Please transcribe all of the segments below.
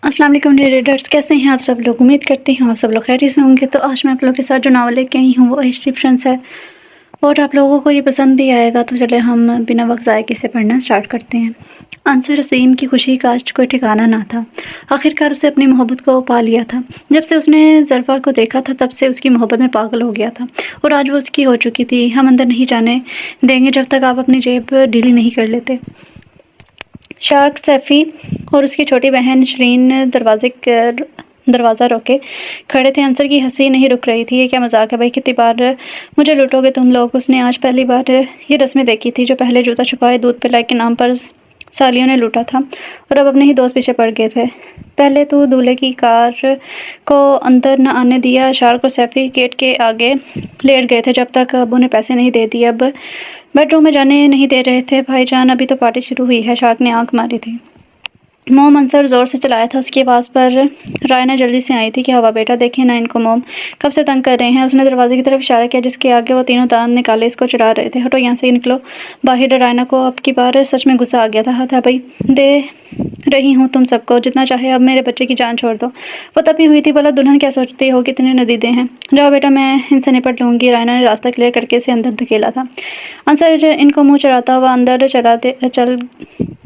السلام علیکم ریڈرز، کیسے ہیں آپ سب لوگ؟ امید کرتی ہوں آپ سب لوگ خیریت سے ہوں گے۔ تو آج میں آپ لوگوں کے ساتھ جو ناول لے کے آئی ہوں وہ ہسٹری فرینڈز ہے، اور آپ لوگوں کو یہ پسند بھی آئے گا۔ تو چلے ہم بنا وقت ضائع کیے اسے پڑھنا سٹارٹ کرتے ہیں۔ عنصر عظیم کی خوشی کا آج کوئی ٹھکانہ نہ تھا۔ آخرکار اسے اپنی محبت کو پا لیا تھا۔ جب سے اس نے ظرفا کو دیکھا تھا تب سے اس کی محبت میں پاگل ہو گیا تھا، اور آج وہ اس کی ہو چکی تھی۔ ہم اندر نہیں جانے دیں گے جب تک آپ اپنی جیب ڈھیلی نہیں کر لیتے۔ شارک سیفی اور اس کی چھوٹی بہن شرین دروازہ روکے کھڑے تھے۔ عنصر کی ہنسی نہیں رک رہی تھی۔ یہ کیا مذاق ہے بھائی، کتنی بار مجھے لوٹو گے تم لوگ؟ اس نے آج پہلی بار یہ رسمیں دیکھی تھی جو پہلے جوتا چھپائے دودھ پلائے کے نام پر سالیوں نے لوٹا تھا، اور اب اپنے ہی دوست پیچھے پڑ گئے تھے۔ پہلے تو دولہے کی کار کو اندر نہ آنے دیا۔ شارک اور سیفی گیٹ کے آگے لیٹ گئے تھے جب تک ابو نے پیسے نہیں دے دیے۔ اب بیڈ روم میں جانے نہیں دے رہے تھے۔ بھائی جان ابھی تو پارٹی شروع ہوئی ہے، شارک نے آنکھ ماری تھی۔ موم عنصر زور سے چلایا تھا۔ اس کی آواز پر رائنا جلدی سے آئی تھی۔ کیا ہوا بیٹا؟ دیکھیں نا ان کو، موم کب سے تنگ کر رہے ہیں۔ اس نے دروازے کی طرف اشارہ کیا جس کے آگے وہ تینوں دانت نکالے اس کو چڑھا رہے تھے۔ ہٹو یہاں سے، نکلو باہر۔ رائنا کو اب کی بار سچ میں غصہ آ گیا تھا۔ ہاتھ بھائی دے رہی ہوں تم سب کو، جتنا چاہے اب میرے بچے کی جان چھوڑ دو۔ وہ تپی ہوئی تھی۔ بولا دلہن کیا سوچتی ہو، کتنے ندیدے ہیں۔ جاؤ بیٹا میں ان سے نپٹ لوں گی۔ رائنا نے راستہ کلیئر کر کے اسے اندر دھکیلا تھا۔ عنصر ان کو منہ چڑھاتا ہوا اندر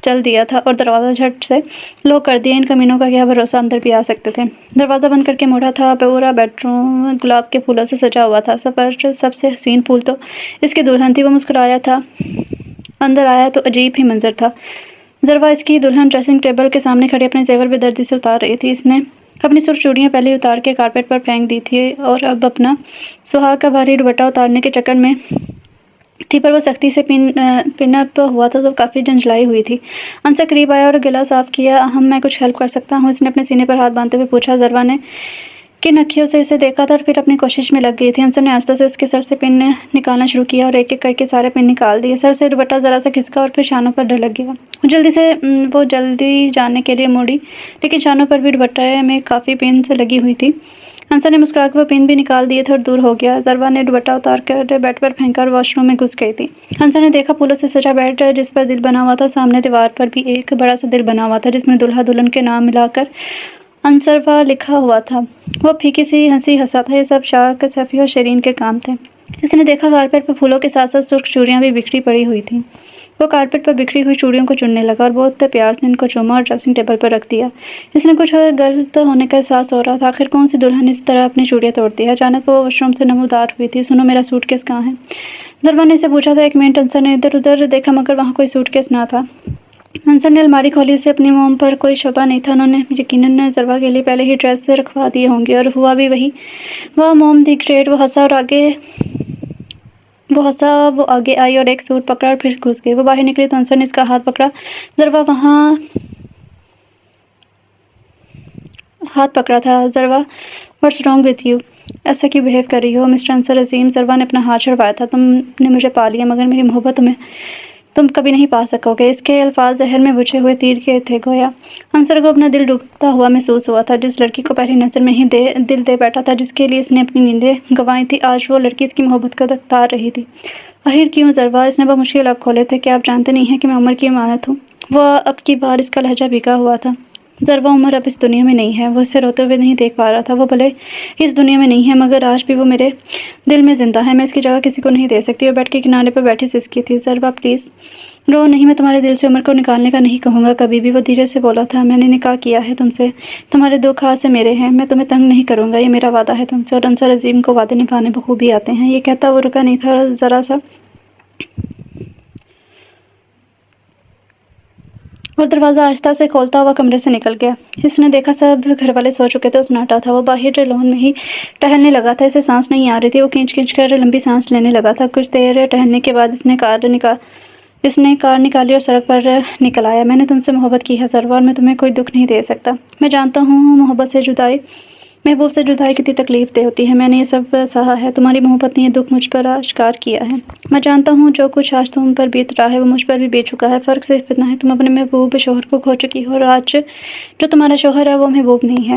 چل دیا تھا اور دروازہ جھٹ سے لوک کر دیا۔ ان کمینوں کا کیا بھروسہ، اندر بھی آ سکتے تھے۔ دروازہ بند کر کے موڑا تھا۔ پورا بیڈ روم گلاب کے پھولوں سے سجا ہوا تھا۔ سب سے حسین پھول تو اس کی دلہن تھی۔ وہ مسکرایا تھا۔ اندر آیا تو عجیب ہی منظر تھا۔ ظرفا اس کی دلہن ڈریسنگ ٹیبل کے سامنے کھڑی اپنے زیور بے دردی سے اتار رہی تھی۔ اس نے اپنی سرخ چوڑیاں پہلے ہی اتار کے کارپیٹ پر پھینک دی تھی اور اب اپنا سہاگ کا بھاری دوپٹہ اتارنے کے چکر میں تھی، پر وہ سختی سے پن اپ ہوا تھا تو کافی جھنجھلائی ہوئی تھی۔ عنصر قریب آیا اور گلا صاف کیا۔ میں کچھ ہیلپ کر سکتا ہوں؟ اس نے اپنے سینے پر ہاتھ باندھتے ہوئے پوچھا۔ ظرفا نے کن اکھیوں سے اسے دیکھا تھا اور پھر اپنی کوشش میں لگ گئی تھی۔ عنصر نے آہستہ سے اس کے سر سے پن نکالنا شروع کیا اور ایک ایک کر کے سارے پن نکال دیے۔ سر سے دوپٹہ ذرا سا کھسکا اور پھر شانوں پر لگ گیا۔ وہ جلدی جانے کے لیے موڑی، لیکن شانوں پر بھی دوپٹے میں کافی پن سے لگی ہوئی تھی۔ عنصر نے مسکرا کے وہ پن بھی نکال دیے تھے اور دور ہو گیا۔ ظرفا نے دوپٹہ اتار کر بیڈ پر پھینکا اور واش روم میں گھس گئی تھی۔ عنصر نے دیکھا پھولوں سے سجا بیڈ جس پر دل بنا ہوا تھا۔ سامنے دیوار پر بھی ایک بڑا سا دل بنا ہوا تھا جس میں دولہا دلہن کے نام ملا کر عنصروا لکھا ہوا تھا۔ وہ پھیکی سی ہنسی ہنسا تھا۔ یہ سب شارک، سیفی اور شیرین کے کام تھے۔ اس نے دیکھا کارپیٹ پر پھولوں کے ساتھ ساتھ سرخ چوڑیاں بھی بکھری پڑی ہوئی تھیں۔ وہ کارپیٹ پر بکھری ہوئی چوڑیوں کو چننے لگا اور بہت پیار سے ان کو چوما اور ڈریسنگ ٹیبل پر رکھ دیا۔ اس نے کچھ غلط ہونے کا احساس ہو رہا تھا۔ آخر کون سی دلہن اس طرح اپنی چوڑیاں توڑتی ہے؟ اچانک وہ واش روم سے نمودار ہوئی تھی۔ سنو میرا سوٹ کیس کہاں ہے؟ ظرفا نے اسے پوچھا تھا۔ ایک منٹ۔ عنصر نے ادھر ادھر دیکھا مگر وہاں کوئی سوٹ کیس نہ تھا۔ عنصر نے الماری کھولی۔ اسے اپنی موم پر کوئی شبہ نہیں تھا۔ انہوں نے یقیناً ظرفا کے لیے پہلے ہی ڈریس رکھوا دیے ہوں گے، اور ہوا بھی وہی۔ واہ موم دی گریٹ! وہ آگے آئی اور ایک سوٹ پکڑا اور پھر گھس گئی۔ وہ باہر نکلی تو عنصر نے اس کا ہاتھ پکڑا۔ ظرفا وہاں ہاتھ پکڑا تھا۔ ظرفا واٹس رانگ وتھ یو؟ ایسا کیوں بہیو کر رہی ہو مسٹر عنصر عظیم؟ ظرفا نے اپنا ہاتھ چھڑوایا تھا۔ تم نے مجھے پا لیا مگر میری محبت تم کبھی نہیں پا سکو گے۔ اس کے الفاظ ذہن میں بچھے ہوئے تیر کے تھے گویا۔ عنصر کو اپنا دل ڈوبتا ہوا محسوس ہوا تھا۔ جس لڑکی کو پہلی نظر میں ہی دل دے بیٹھا تھا، جس کے لیے اس نے اپنی نیندیں گنوائی تھی، آج وہ لڑکی اس کی محبت کو تار رہی تھی۔ آخر کیوں ظرفا؟ اس نے بہت مشکل لب کھولے تھے۔ کیا آپ جانتے نہیں ہیں کہ میں عمر کی امانت ہوں؟ وہ اب کی بار اس کا لہجہ بھیگا ہوا تھا۔ ظرفا عمر اب اس دنیا میں نہیں ہے۔ وہ اسے روتے ہوئے نہیں دیکھ پا رہا تھا۔ وہ بھلے اس دنیا میں نہیں ہے مگر آج بھی وہ میرے دل میں زندہ ہے۔ میں اس کی جگہ کسی کو نہیں دے سکتی۔ وہ بیڈ کے کنارے پر بیٹھی سسکی تھی۔ ظرفا پلیز رو نہیں، میں تمہارے دل سے عمر کو نکالنے کا نہیں کہوں گا کبھی بھی۔ وہ دھیرے سے بولا تھا۔ میں نے نکاح کیا ہے تم سے، تمہارے دکھ آج سے میرے ہیں۔ میں تمہیں تنگ نہیں کروں گا، یہ میرا وعدہ ہے تم سے، اور عنصر عظیم کو وعدے نبھانے بخوبی آتے ہیں۔ یہ کہتا وہ رکا نہیں تھا اور دروازہ آہستہ سے کھولتا ہوا کمرے سے نکل گیا۔ اس نے دیکھا سب گھر والے سو چکے تھے اور سناٹا تھا۔ وہ باہر لون میں ہی ٹہلنے لگا تھا۔ اسے سانس نہیں آ رہی تھی۔ وہ کھینچ کھینچ کر لمبی سانس لینے لگا تھا۔ کچھ دیر ٹہلنے کے بعد اس نے کار نکالی اور سڑک پر نکل آیا۔ میں نے تم سے محبت کی ہے ظرفا، اور میں تمہیں کوئی دکھ نہیں دے سکتا۔ میں جانتا ہوں محبوب سے جدائی کتنی تکلیف دہ ہوتی ہے۔ میں نے یہ سب سہا ہے۔ تمہاری محبت نے یہ دکھ مجھ پر اشکار کیا ہے۔ میں جانتا ہوں جو کچھ آج تم پر بیت رہا ہے وہ مجھ پر بھی بیت چکا ہے۔ فرق صرف اتنا ہے، تم اپنے محبوب شوہر کو کھو چکی ہو، اور آج جو تمہارا شوہر ہے وہ محبوب نہیں ہے۔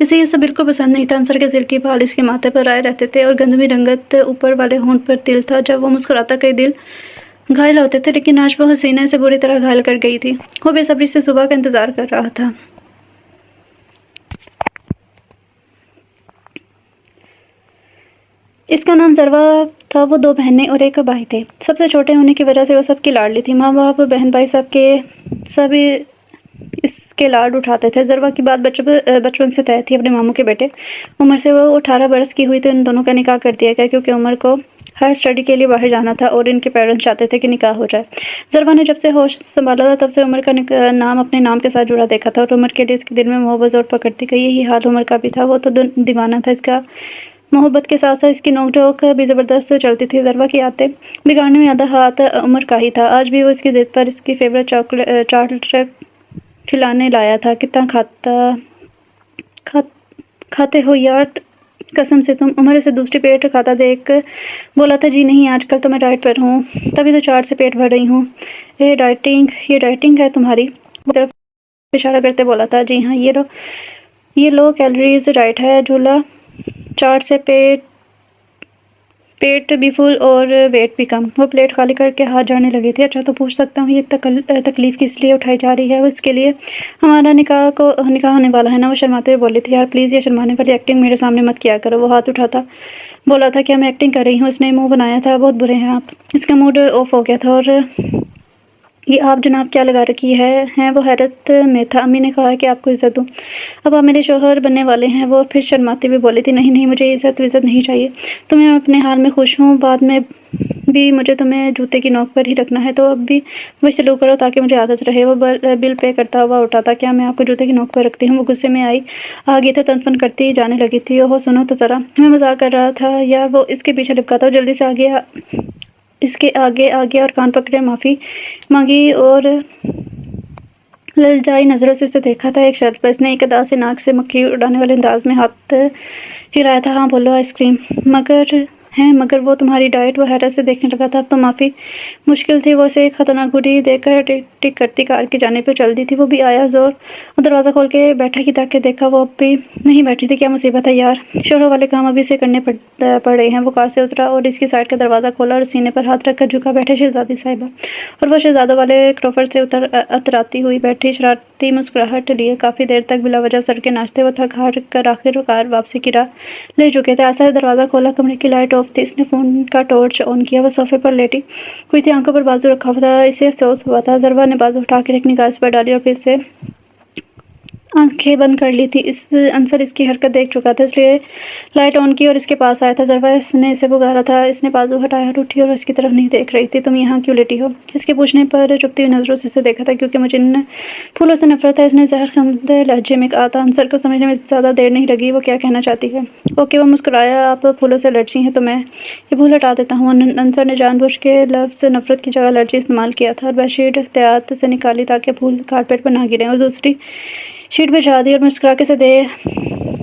اسے یہ سب بالکل پسند نہیں تھا۔ انصر کے سلکی بال اس کے ماتھے پر آئے رہتے تھے اور گندمی رنگت اوپر والے ہونٹ پر تل تھا۔ جب وہ مسکراتا کئی دل گھائل ہوتے تھے، لیکن آج وہ حسینہ اسے بری طرح گھائل کر گئی تھی۔ وہ بے صبری سے صبح کا انتظار کر رہا تھا۔ اس کا نام ضروا تھا۔ وہ 2 بہنیں اور ایک بھائی تھے۔ سب سے چھوٹے ہونے کی وجہ سے وہ سب کی لاڈلی تھی۔ ماں باپ، بہن بھائی سب اس کے لاڈ اٹھاتے تھے۔ ضروا کی بات بچپن سے طے تھی اپنے ماموں کے بیٹے عمر سے۔ وہ 18 برس کی ہوئی تو ان دونوں کا نکاح کر دیا گیا، کیونکہ عمر کو ہر اسٹڈی کے لیے باہر جانا تھا اور ان کے پیرنٹس چاہتے تھے کہ نکاح ہو جائے۔ ضروا نے جب سے ہوش سنبھالا تھا تب سے عمر کا نام اپنے نام کے ساتھ جڑا دیکھا تھا، اور عمر کے لیے اس کے دل میں محبت زور پکڑتی گئی۔ یہی حال عمر کا بھی تھا۔ وہ تو دیوانہ تھا۔ اس کا محبت کے ساتھ ساتھ اس کی نوک جھوک بھی زبردست چلتی تھی۔ ضروا کی عادتیں بگاڑنے میں آدھا ہاتھ عمر کا ہی تھا۔ آج بھی وہ اس کی ضد پر اس کی فیورٹ چاکلیٹ کھلانے لایا تھا۔ کتنا کھاتے ہو یار، قسم سے تم؟ عمر اسے دوسری پیٹ کھاتا دیکھ بولا تھا۔ جی نہیں، آج کل تو میں ڈائٹ پر ہوں، تبھی تو چاٹ سے پیٹ بھر رہی ہوں۔ یہ ڈائٹنگ ہے تمہاری؟ وہ طرف اشارہ کرتے بولا تھا۔ جی ہاں، یہ لو کیلوریز ڈائٹ ہے، جھولا چاٹ سے پیٹ بھی فل اور ویٹ بھی کم۔ وہ پلیٹ خالی کر کے ہاتھ جھاڑنے لگی تھی۔ اچھا تو پوچھ سکتا ہوں یہ تکلیف کس لیے اٹھائی جا رہی ہے؟ اس کے لیے ہمارا نکاح ہونے والا ہے نا؟ وہ شرماتے ہوئے بولی تھی۔ یار پلیز یہ شرمانے والی ایکٹنگ میرے سامنے مت کیا کرو۔ وہ ہاتھ اٹھاتا بولا تھا۔ کیا میں ایکٹنگ کر رہی ہوں؟ اس نے منہ بنایا تھا۔ بہت برے ہیں آپ۔ اس کا موڈ آف ہو گیا تھا۔ اور یہ آپ جناب کیا لگا رکھی ہیں؟ وہ حیرت میں تھا۔ امی نے کہا کہ آپ کو عزت دوں، اب آپ میرے شوہر بننے والے ہیں۔ وہ پھر شرماتی ہوئی بولی تھی۔ نہیں، مجھے عزت نہیں چاہیے۔ تمہیں اپنے حال میں خوش ہوں، بعد میں بھی مجھے تمہیں جوتے کی نوک پر ہی رکھنا ہے، تو اب بھی وہی سلوک کرو تاکہ مجھے عادت رہے۔ وہ بل پے کرتا ہوا اٹھا تھا۔ کیا میں آپ کو جوتے کی نوک پر رکھتی ہوں؟ وہ غصے میں آ گئی تو تن فن کرتی جانے لگی تھی۔ اوہ سنو تو ذرا، میں مذاق کر رہا تھا یار۔ وہ اس کے پیچھے لپکا تھا اور جلدی سے اس کے آگے اور کان پکڑے معافی مانگی اور للچائی نظروں سے اسے دیکھا تھا۔ ایک شرط پر۔ اس نے ایک ادا سے ناک سے مکھی اڑانے والے انداز میں ہاتھ ہلایا تھا۔ ہاں بولو، آئس کریم مگر وہ تمہاری ڈائٹ؟ وہ حیرت سے دیکھنے لگا تھا۔ اب تو معافی مشکل تھی۔ وہ اسے ایک خطرناک گھڑی دے کر ٹک ٹک کرتی کار کی جانب پہ چل دی تھی۔ وہ بھی آیا زور دروازہ کھول کے بیٹھا کی تاکہ دیکھا وہ اب بھی نہیں بیٹھی تھی۔ کیا مصیبت ہے یار، شوہروں والے کام ابھی سے کرنے پڑ رہے ہیں؟ وہ کار سے اترا اور اس کی سائڈ کا دروازہ کھولا اور سینے پر ہاتھ رکھ کر جھکا بیٹھے شہزادی صاحبہ، اور وہ شہزادوں والے کروفر سے اتراتی ہوئی بیٹھی شرارتی مسکراہٹ لیے کافی دیر تک بلا وجہ سڑکیں ناچتے۔ وہ تھک ہار کر آخر کار واپسی کی راہ لے چکے تھے۔ آہستہ سے دروازہ کھولا۔ کمرے کی لائٹ آف تھی۔ اس نے فون کا ٹارچ آن کیا۔ وہ صوفے پر لیٹی ہوئی تھی، آنکھوں پر بازو رکھا ہوا تھا۔ اسے افسوس ہوا تھا۔ ضروا نے بازو اٹھا کر ایک نگاہ اس پر ڈالی اور پھر سے آنکھیں بند کر لی تھی۔ انصر اس کی حرکت دیکھ چکا تھا، اس لیے لائٹ آن کی اور اس کے پاس آیا تھا۔ ضروا نے اسے پکارا تھا۔ اس نے بازو ہٹایا اور اٹھی اور اس کی طرف نہیں دیکھ رہی تھی۔ تم یہاں کیوں لیٹی ہو؟ اس کے پوچھنے پر چپتی ہوئی نظروں سے اسے دیکھا تھا۔ کیونکہ مجھے ان پھولوں سے نفرت ہے، اس نے زہر خند لہجے میں کہا تھا۔ انصر کو سمجھنے میں زیادہ دیر نہیں لگی وہ کیا کہنا چاہتی ہے۔ اوکے، وہ مسکرایا۔ آپ پھولوں سے الرجی ہیں تو میں یہ پھول ہٹا دیتا ہوں۔ انصر نے جان بوجھ کے لفظ نفرت کی جگہ الرجی استعمال کیا تھا اور بیڈ شیٹ احتیاط سے نکالی تاکہ پھول کارپیٹ پر نہ گریں، اور دوسری شیٹ بچھا دی اور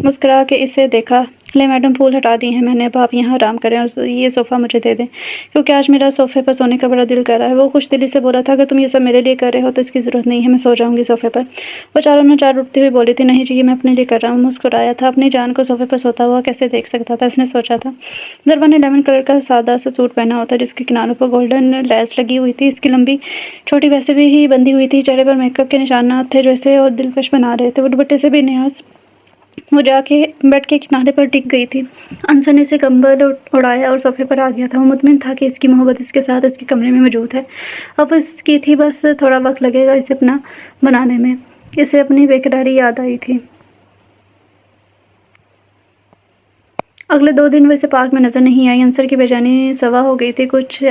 مسکرا کے اسے دیکھا۔ لے میڈم، پھول ہٹا دیے ہیں میں نے، اب آپ یہاں آرام کریں اور یہ صوفہ مجھے دے دیں، کیونکہ آج میرا صوفے پر سونے کا بڑا دل کر رہا ہے۔ وہ خوش دلی سے بولا تھا۔ اگر تم یہ سب میرے لیے کر رہے ہو تو اس کی ضرورت نہیں ہے، میں سو جاؤں گی صوفے پر۔ وہ چاروں چار اٹھتی ہوئی بولی تھی۔ نہیں جی، یہ میں اپنے لیے کر رہا ہوں۔ مسکرایا تھا۔ اپنی جان کو صوفے پر سوتا ہوا کیسے دیکھ سکتا تھا، اس نے سوچا تھا۔ ضروا نے لیمن کلر کا سادہ سا سوٹ پہنا ہوا تھا جس کے کناروں پر گولڈن لیس لگی ہوئی تھی۔ اس کی لمبی چوٹی ویسے بھی ہی بندھی ہوئی تھی۔ چہرے پر میک اپ کے نشانات تھے جو اسے اور دلکش بنا رہے تھے۔ وہ دوپٹے سے بے نیاز وہ جا کے بیڈ کے کنارے پر ٹک گئی تھی۔ انصر نے اسے کمبل اڑایا اور صوفے پر آ گیا تھا۔ وہ مطمئن تھا کہ اس کی محبت اس کے ساتھ اس کے کمرے میں موجود ہے۔ اب اس کی تھی، بس تھوڑا وقت لگے گا اسے اپنا بنانے میں۔ اسے اپنی بے قراری یاد آئی تھی۔ اگلے 2 دن وہ اسے پارک میں نظر نہیں آئی۔ انصر کی بے چینی سوا ہو گئی تھی۔ کچھ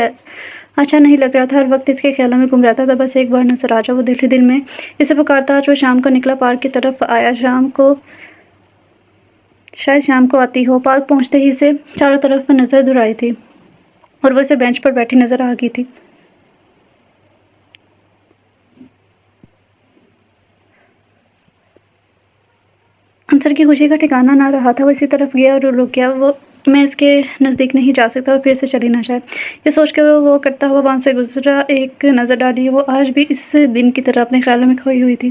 اچھا نہیں لگ رہا تھا، ہر وقت اس کے خیالوں میں گم رہتا تھا۔ بس ایک بار نظر آ جا، وہ دل ہی دل میں اسے پکارتا۔ آج وہ شام کو نکلا، پارک کی طرف آیا۔ شاید شام کو آتی ہو۔ پارک پہنچتے ہی اسے چاروں طرف نظر دہرائی تھی اور وہ اسے بینچ پر بیٹھی نظر آ گئی تھی۔ انصر کی خوشی کا ٹھکانہ نہ رہا تھا۔ وہ اسی طرف گیا اور رک گیا۔ میں اس کے نزدیک نہیں جا سکتا، اور پھر سے چلی نہ جائے، یہ سوچ کر وہ کرتا ہوا وہاں سے گزرا۔ ایک نظر ڈالی۔ وہ آج بھی اس دن کی طرح اپنے خیالوں میں کھوئی ہوئی تھی۔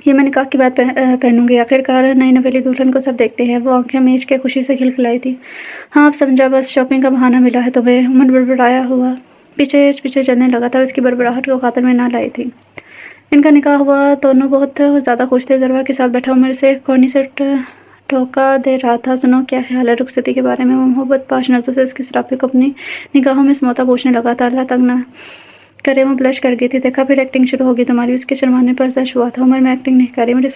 یہ میں نکاح کی بات پہنوں گی، آخرکار نئی نویلی دلہن کو سب دیکھتے ہیں۔ وہ آنکھیں میچ کے خوشی سے کھلکھلائی تھی۔ ہاں اب سمجھا، بس شاپنگ کا بہانہ ملا ہے تمہیں، عمر بڑبڑایا ہوا پیچھے پیچھے چلنے لگا تھا، اس کی بڑبڑاہٹ کو خاطر میں نہ لائی تھی۔ ان کا نکاح ہوا، دونوں بہت زیادہ خوش تھے۔ ضربا کے ساتھ بیٹھا عمر سے کورنی سے ٹھوکا دے رہا تھا، سنو کیا خیال ہے رخصتی کے بارے میں؟ وہ محبت پاش نظروں سے اس کے سراپے کو اپنی نگاہوں میں سموتا پوچھنے لگا تھا۔ اللہ تنگ نہ کرے، وہ بلش کر گئی تھی۔ دیکھا پھر ایکٹنگ شروع ہوگی تمہاری، اس کے شرمانے پر زش ہوا تھا۔ عمر میں ایکٹنگ نہیں کر رہی، مجھے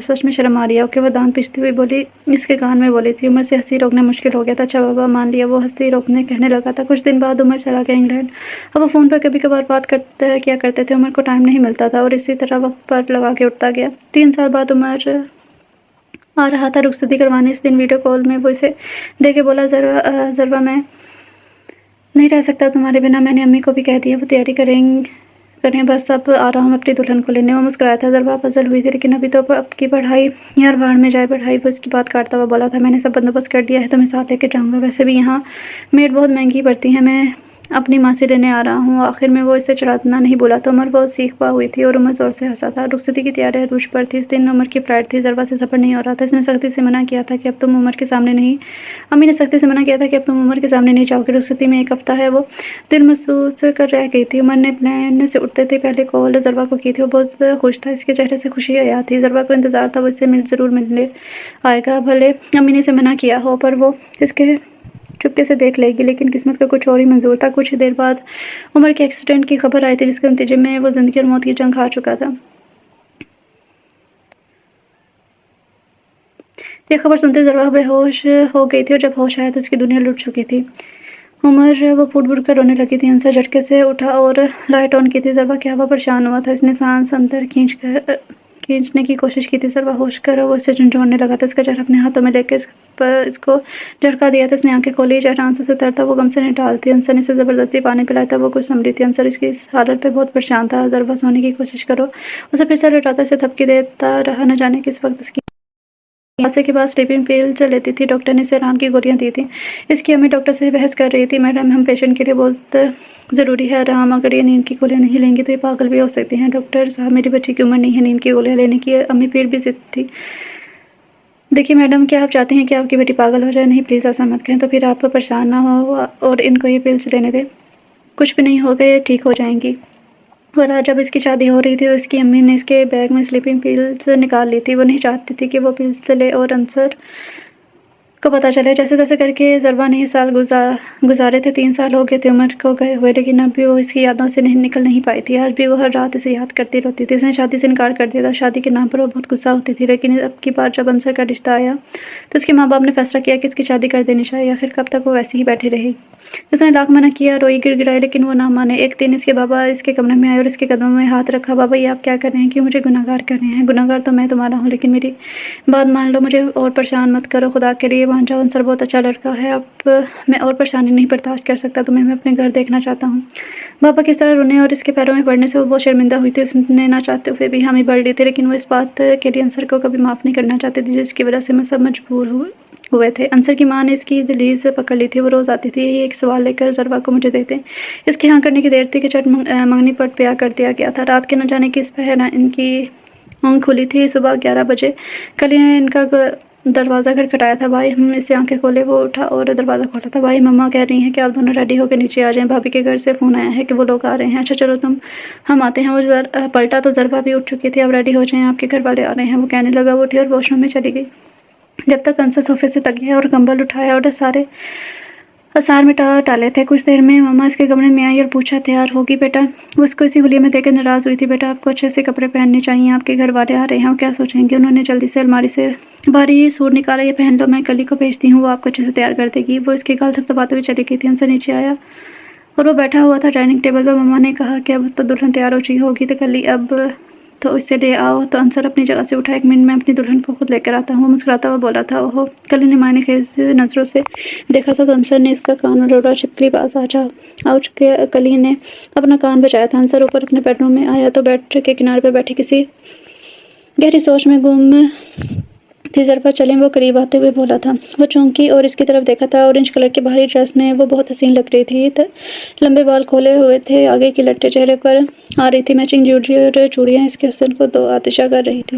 سچ میں شرم آ رہی ہے۔ اوکے، وہ دانت پیستی ہوئی بولی، اس کے کان میں بولی تھی۔ عمر سے ہنسی روکنا مشکل ہو گیا تھا۔ اچھا بابا، مان لیا، وہ ہنسی روکنے کہنے لگا تھا۔ کچھ دن بعد عمر چلا گیا انگلینڈ۔ اب وہ فون پر کبھی کبھار بات کیا کرتے تھے۔ عمر کو ٹائم نہیں ملتا تھا اور اسی طرح وقت پر لگا کے اٹھتا گیا۔ 3 سال بعد عمر آ رہا تھا رخصتی کروانے۔ اس دن ویڈیو کال میں وہ اسے دیکھ کے بولا، ضربا میں نہیں رہ سکتا تمہارے بنا، میں نے امی کو بھی کہہ دیا، وہ تیاری کریں بس اب آ رہا ہوں اپنی دلہن کو لینے۔ وہ مسکرایا تھا۔ ضربا پزل ہوئی تھی، لیکن ابھی تو اب کی پڑھائی یار بھاڑ میں جائے پڑھائی، وہ اس کی بات کاٹتا ہوا بولا تھا۔ میں نے سب بندوبست کر دیا ہے، تمہیں ساتھ لے کے جاؤں گا، ویسے بھی یہاں میڈ بہت مہنگی پڑتی ہے، میں اپنی ماں سے لینے آ رہا ہوں۔ آخر میں وہ اسے چڑھانا نہیں بولا تو عمر بہت سیکھ پا ہوئی تھی اور عمر زور سے ہنسا تھا۔ رخصتی کی تیاری عروج پر تھی۔ اس دن عمر کی فلائٹ تھی۔ ضربا سے سفر نہیں ہو رہا تھا۔ اس نے سختی سے منع کیا تھا کہ اب تم عمر کے سامنے نہیں امی نے سختی سے منع کیا تھا کہ اب تم عمر کے سامنے نہیں جاؤ گے۔ رخصتی میں 1 ہفتہ ہے، وہ دل محسوس کر رہ گئی تھی۔ عمر نے پلین سے اٹھتے تھے پہلے کال ضربا کو کی تھی۔ وہ بہت خوش تھا، اس کے چہرے سے خوشی حیا تھی۔ ضربا کو انتظار تھا، وہ اس سے ضرور ملنے آئے گا، بھلے امی نے اسے منع کیا ہو، پر وہ اس کے چپکے سے دیکھ لے گی۔ لیکن قسمت کا کچھ اور ہی منظور تھا۔ کچھ دیر بعد عمر کے ایکسیڈنٹ کی خبر آئی تھی، جس کے نتیجے میں وہ زندگی اور موت کی جنگ ہار چکا تھا۔ یہ خبر سنتے ضربا بے ہوش ہو گئی تھی اور جب ہوش آیا تو اس کی دنیا لٹ چکی تھی۔ عمر وہ پھوٹ پھوٹ کر رونے لگی تھی۔ انصر جھٹکے سے اٹھا اور لائٹ آن کی تھی۔ ضربا کیا ہوا پریشان ہوا تھا، اس نے سانس اندر کھینچنے کی کوشش کی تھی۔ ضربا ہوش کر وہ اس سے جھنجھوڑنے لگا تھا۔ اس کا چہرہ اپنے ہاتھوں میں لے کے اس کو جھٹکا دیا تھا۔ اس نے آنکھیں کھولی، چہرہ آنسوں سے تر تھا، وہ غم سے نڈال تھی۔ انصر نے اسے زبردستی پانی پلایا تھا، وہ کچھ سمجھی تھی۔ انصر اس کی اس حالت پہ بہت پریشان تھا۔ ضربا سونے کی کوشش کرو، اسے پھر سر اٹھاتا، اسے تھپکی دیتا رہا۔ نہ جانے کس وقت اس کی حادثے کے بعد سلیپنگ پلز لیتی تھی۔ ڈاکٹر نے اسے آرام کی گولیاں دی تھیں۔ اس کی امی ڈاکٹر سے بحث کر رہی تھی، میڈم ہم پیشنٹ کے لیے بہت ضروری ہے آرام، اگر یہ نیند کی گولیاں نہیں لیں گی تو یہ پاگل بھی ہو سکتی ہیں۔ ڈاکٹر صاحب میری بچی کی عمر نہیں ہے نیند کی گولیاں لینے کی۔ امی پھر بھی ضد تھی۔ دیکھیے میڈم، کیا آپ چاہتی ہیں کہ آپ کی بیٹی پاگل ہو جائے؟ نہیں پلیز ایسا مت کہیں، تو پھر آپ پریشان نہ ہو اور ان کو یہ پلز لینے دیں، کچھ بھی نہیں ہوگا، یہ ٹھیک ہو جائیں گی۔ اور جب اس کی شادی ہو رہی تھی تو اس کی امی نے اس کے بیگ میں سلیپنگ پلز نکال لی تھی۔ وہ نہیں چاہتی تھی کہ وہ پلز لے اور انصر کو پتہ چلے۔ جیسے تیسے کر کے ضربا نے یہ سال گزارے تھے۔ 3 سال ہو گئے تھے عمر کو گئے ہوئے، لیکن اب بھی وہ اس کی یادوں سے نکل نہیں پائی تھی۔ آج بھی وہ ہر رات اسے یاد کرتی روتی تھی۔ اس نے شادی سے انکار کر دیا تھا، شادی کے نام پر وہ بہت غصہ ہوتی تھی، لیکن اب کی بار جب انصر کا رشتہ آیا تو اس کے ماں باپ نے فیصلہ کیا کہ اس کی شادی کر دینی چاہیے۔ آخر کب تک وہ ویسی ہی بیٹھی رہی؟ اس نے لاکھ منع کیا، روئی گر گرائی، لیکن وہ نہ مانے۔ ایک دن اس کے بابا اس کے کمرے میں آئے اور اس کے قدموں میں ہاتھ رکھا۔ بابا یہ آپ کیا کر رہے ہیں؟ کیوں مجھے گناہگار کر رہے ہیں؟ گناہگار تو میں تمہارا ہوں، لیکن میری بات مان لو، مجھے اور پریشان مت کرو، خدا کے لیے مان جاؤ، انصر بہت اچھا لڑکا ہے، اب میں اور پریشانی نہیں برداشت کر سکتا، تمہیں میں اپنے گھر دیکھنا چاہتا ہوں۔ بابا کس طرح رونے اور اس کے پیروں میں پڑنے سے وہ بہت شرمندہ ہوئی تھی۔ اس نے نہ چاہتے ہوئے بھی حامی بھر لی تھی، لیکن وہ اس بات کے لیے انصر کو کبھی معاف نہیں کرنا چاہتی تھی جس کی وجہ سے میں سب مجبور ہوئے تھے۔ انصر کی ماں نے اس کی دہلیز پکڑ لی تھی، وہ روز آتی تھی، یہی ایک سوال لے کر ضربا کو مجھے دیتے۔ اس کی ہاں کرنے کی دیر تھی کہ چٹ منگنی پٹ پیا کر دیا گیا تھا۔ رات کے نہ جانے کس پہر ان کی آنکھ کھلی تھی۔ صبح 11 بجے کلی نے ان کا دروازہ کھٹکھٹایا تھا۔ بھائی ہم اس سے آنکھیں کھولے، وہ اٹھا اور دروازہ کھولا تھا۔ بھائی مما کہہ رہی ہیں کہ آپ دونوں ریڈی ہو کے نیچے آ جائیں، بھابھی کے گھر سے فون آیا ہے کہ وہ لوگ آ رہے ہیں۔ اچھا چلو ہم آتے ہیں۔ وہ پلٹا تو ضربا بھی اٹھ چکی تھی۔ اب ریڈی ہو جائیں، آپ کے گھر والے آ رہے ہیں، وہ کہنے لگا۔ وہ اٹھی اور واش روم میں چلی گئی۔ جب تک انصر صوفے سے تکیہ اور کمبل اٹھایا اور سارے آثار مٹا ڈالے تھے، کچھ دیر میں مما اس کے کمرے میں آئی اور پوچھا، تیار ہوگی بیٹا؟ وہ اس کو اسی حلیے میں دیکھ کر ناراض ہوئی تھی۔ بیٹا آپ کو اچھے سے کپڑے پہننے چاہیے، آپ کے گھر والے آ رہے ہیں، وہ کیا سوچیں گے؟ انہوں نے جلدی سے الماری سے بھاری سوٹ نکالا۔ یہ پہن لو، میں کلی کو بھیجتی ہوں، وہ آپ کو اچھے سے تیار کر دے گی۔ وہ اس کے گال تھپتھپاتے ہوئے چلی گئی تھی۔ انصر نیچے آیا اور وہ بیٹھا ہوا تھا ڈائننگ ٹیبل پر۔ مما نے کہا کہ اب تو دلہن تیار ہو چکی ہوگی تو کلی اب تو اسے لے آؤ۔ تو انصر اپنی جگہ سے اٹھا، 1 منٹ میں اپنی دلہن کو خود لے کر آتا ہوں، وہ مسکراتا ہوا بولا تھا۔ اوہو، کلی نے معنی خیز نظروں سے دیکھا تھا تو انصر نے اس کا کان مروڑا۔ چھپکلی باز آؤچ کلی نے اپنا کان بچایا تھا۔ انصر اوپر اپنے بیڈ روم میں آیا تو بیڈ کے کنارے پر بیٹھی کسی گہری سوچ میں گم تھی۔ ضربا چلیں، وہ قریب آتے ہوئے بولا تھا۔ وہ چونکی اور اس کی طرف دیکھا تھا۔ اورنج کلر کے بھاری ڈریس میں وہ بہت حسین لگ رہی تھی۔ لمبے بال کھولے ہوئے تھے، آگے کی لٹیں چہرے پر آ رہی تھی، میچنگ جیولری اور چوڑیاں اس کے حسن کو دو آتشہ کر رہی تھی۔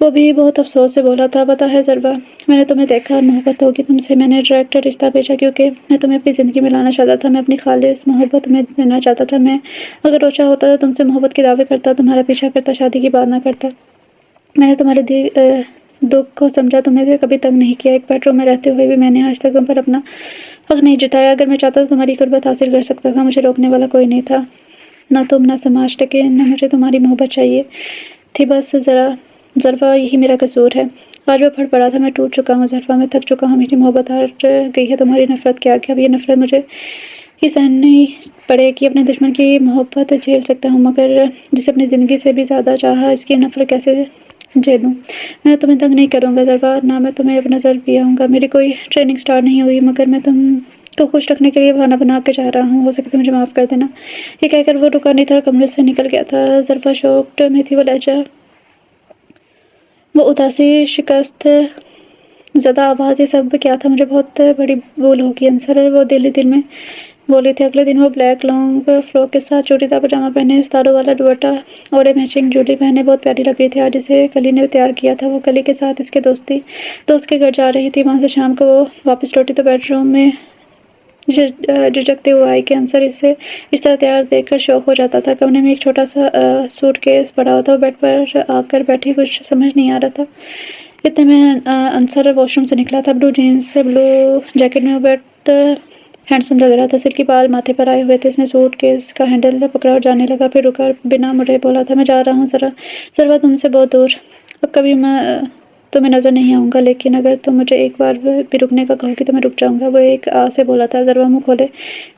وہ بھی بہت افسوس سے بولا تھا، پتہ ہے ضربہ، میں نے تمہیں دیکھا اور محبت ہوگی تم سے، میں نے ڈائریکٹ رشتہ بھیجا کیونکہ میں تمہیں اپنی زندگی میں لانا چاہتا تھا، میں اپنی خالص محبت تمہیں دینا چاہتا تھا، میں اگر روچا ہوتا تو تم سے محبت کے دعوے کرتا، تمہارا پیچھا کرتا، شادی کی بات نہ کرتا۔ میں نے تمہارے دکھ کو سمجھا، تمہیں کبھی تنگ نہیں کیا، ایک بیڈ روم میں رہتے ہوئے بھی میں نے آج تک تم پر اپنا حق نہیں جتایا، اگر میں چاہتا تو تمہاری قربت حاصل کر سکتا تھا، مجھے روکنے والا کوئی نہیں تھا، نہ تم نہ سماج، لیکن مجھے تمہاری محبت چاہیے تھی بس ضربہ، یہی میرا قصور ہے۔ آج وہ پھٹ پڑا تھا، میں ٹوٹ چکا ہوں ضربہ، میں تھک چکا ہوں، میری محبت ہار گئی ہے تمہاری نفرت کے آگے، اب یہ نفرت مجھے یہ سہنی پڑے کہ اپنے دشمن کی محبت جھیل سکتا ہوں، مگر جسے اپنی زندگی سے بھی زیادہ چاہا، اس کی نفرت کیسے جھیلوں؟ میں تمہیں تنگ نہیں کروں گا ضربہ، نہ میں تمہیں اب نظر بھی آؤں گا، میری کوئی ٹریننگ سٹارٹ نہیں ہوئی، مگر میں تم کو خوش رکھنے کے لیے بہانہ بنا کے چاہ رہا ہوں، ہو سکے تو مجھے معاف کر دینا۔ یہ کہہ کر وہ رکا نہیں تھا اور کمرے سے نکل گیا تھا۔ ضربہ شوکڈ میں تھی، وہ لہجہ، وہ اداسی، شکست زدہ آواز، یہ سب کیا تھا؟ مجھے بہت بڑی بھول ہوگی انصر، وہ دل ہی دل میں بولی تھی۔ اگلے دن وہ بلیک لانگ فراک کے ساتھ چوڑی دار پاجامہ پہنے، ستاروں والا دوپٹہ اوڑھے، میچنگ جولی پہنے بہت پیاری لگ رہی تھی۔ آج اسے کلی نے تیار کیا تھا، وہ کلی کے ساتھ اس کے دوست کے گھر جا رہی تھی، وہاں سے شام کو وہ واپس لوٹی تو بیڈ روم میں جھجکتے ہوئے آئی کہ انصر اسے اس طرح تیار دیکھ کر شوق ہو جاتا تھا۔ کمرے میں ایک چھوٹا سا سوٹ کیس پڑا ہوا تھا، وہ بیڈ پر آ کر بیٹھی، کچھ سمجھ نہیں آ رہا تھا۔ اتنے میں انصر واش روم سے نکلا تھا، بلو جینس بلو جیکٹ میں، وہ بہت ہینڈسم لگ رہا تھا، سلکی بال ماتھے پر آئے ہوئے تھے، اس نے سوٹ کیس کا ہینڈل پکڑا اور جانے لگا، پھر رکا، بنا مڑے بولا تھا، میں جا رہا ہوں ضربہ، تم سے بہت دور، اب کبھی میں تمہیں نظر نہیں آؤں گا، لیکن اگر تم مجھے ایک بار بھی رکنے کا کہو گی تو میں رک جاؤں گا، وہ ایک آہ سے بولا تھا۔ ضربہ منہ کھولے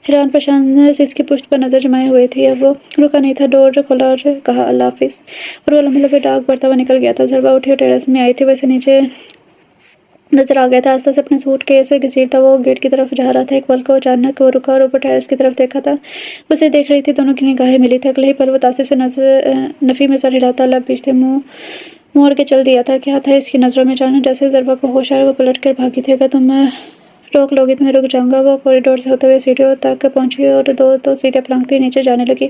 حیران پریشان سے اس کی پشت پر نظر جمائے ہوئے تھی، اب وہ رکا نہیں تھا، ڈور کھولا اور کہا اللہ حافظ، اور وہ لمبے لمبے ڈاگ بڑھتا ہوا نکل گیا تھا۔ ضربہ اٹھی اور ٹیرس میں آئی تھی، وہ اسے نیچے نظر آ گیا تھا، آہستہ سے اپنے سوٹ کیس گھسیٹتا وہ گیٹ کی طرف جا رہا تھا، ایک پل کو اچانک وہ رکا اور اوپر ٹیرس کی طرف دیکھا تھا، وہ اسے دیکھ رہی تھی، دونوں کی نگاہیں ملی تھی، اگلے ہی پل وہ تعصب سے نفی میں سر ہلاتا، لب بھیجتے منہ موڑ کے چل دیا تھا، کیا تھا اس کی نظروں میں؟ جانے جیسے ضربہ کو ہوش آیا، وہ پلٹ کر بھاگی تھی، اگر تم روک لوگی تو میں رک جاؤں گا۔ وہ کوریڈور سے ہوتے ہوئے سیڑھیوں تک پہنچی اور دو سیڑھیاں پلانکتی ہوئی نیچے جانے لگی،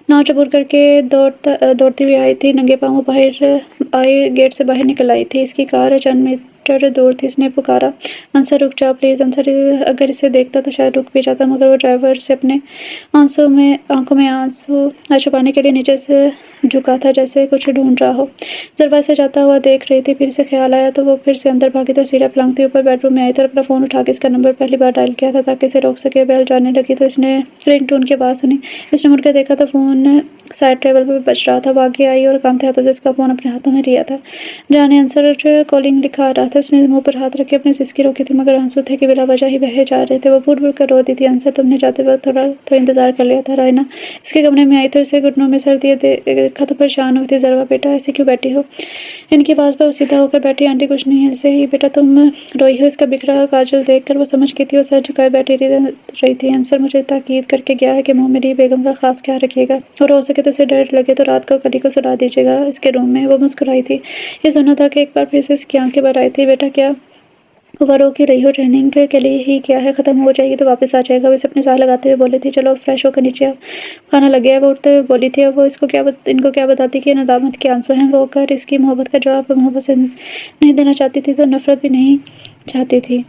ناؤ چبور کر کے دوڑتی ہوئی آئی تھی، ننگے پاؤں باہر آئی، گیٹ سے باہر نکل آئی تھی، اس کی کار چند میٹر دور تھی، اس نے پکارا انصر رک جا پلیز، انصر اگر اسے دیکھتا تو شاید رک بھی جاتا، مگر وہ ڈرائیور سے اپنے آنکھوں میں آنسو چھپانے کے لیے نیچے سے جھکا تھا، جیسے کچھ ڈھونڈ رہا ہو۔ ضربہ اسے جاتا ہوا دیکھ رہی تھی، پھر اسے خیال آیا تو وہ پھر سے اندر بھاگی تو سیڑھیاں پلانکتی اوپر بیڈ روم میں آئی تو اپنا فون اٹھا کے اس کا نمبر پہلی بار ڈائل کیا تھا تاکہ اسے روک سکے، بیل جانے لگی تو اس نے رنگ ٹون کی آواز سنی، اس نے مڑ کے دیکھا تو فون سائڈ ٹیبل پر بج رہا تھا، وہ آگے آئی اور کانپتے ہاتھوں سے اس کا فون اپنے ہاتھوں میں لیا تھا، جانے انصر کالنگ لکھا آ رہا تھا، اس نے منہ پر ہاتھ رکھے اپنی سسکی روکی تھی، مگر آنسو تھے کہ بلا وجہ ہی بہے جا رہے تھے، وہ پھوٹ پھوٹ کر رو دی تھی، انصر تم نے جاتے وقت تھوڑا تو انتظار کر لیا تھا، رائنا اس کے کمرے میں آئی تو اسے گھٹنوں میں سر دیے دیکھا تو پریشان ہوئی تھی، ضربہ بیٹا ایسے کیوں بیٹھی ہو؟ ان کی آواز پر سیدھا ہو کر بیٹھی، آنٹی کچھ نہیں ایسے ہی بیٹا، تم روئی ہو؟ اس کا بکھرا کاجل دیکھ کر وہ سمجھ گئی تھی، وہ سر جھکائے بیٹھی رہی تھی۔ انصر مجھے تاکید کر کے گیا ہے کہ وہ میری بیگم کا خاص خیال رکھیے گا اور ہو سکے تو اسے ڈر لگے تو رات کو کلی کو سلا دیجیے گا اس کے روم میں، وہ مسکرائی تھی، یہ سنا تھا کہ ایک بار پھر سے اس کی آنکھیں بھر آئی تھی، بیٹا کیا ہوا، رو کی رہی ہو؟ ٹریننگ کے لیے ہی کیا ہے، ختم ہو جائے گی تو واپس آ جائے گا، وہ اسے اپنی سانس لگاتے ہوئے بولی تھی، چلو فریش ہو کر نیچے آؤ، کھانا لگ گیا ہے، وہ اٹھتے ہوئے بولی تھی، اب وہ ان کو کیا بتاتی کہ یہ ندامت کے آنسو ہیں، وہ اگر اس کی محبت کا جواب محبت سے نہیں دینا چاہتی تھی تو نفرت بھی نہیں چاہتی تھی،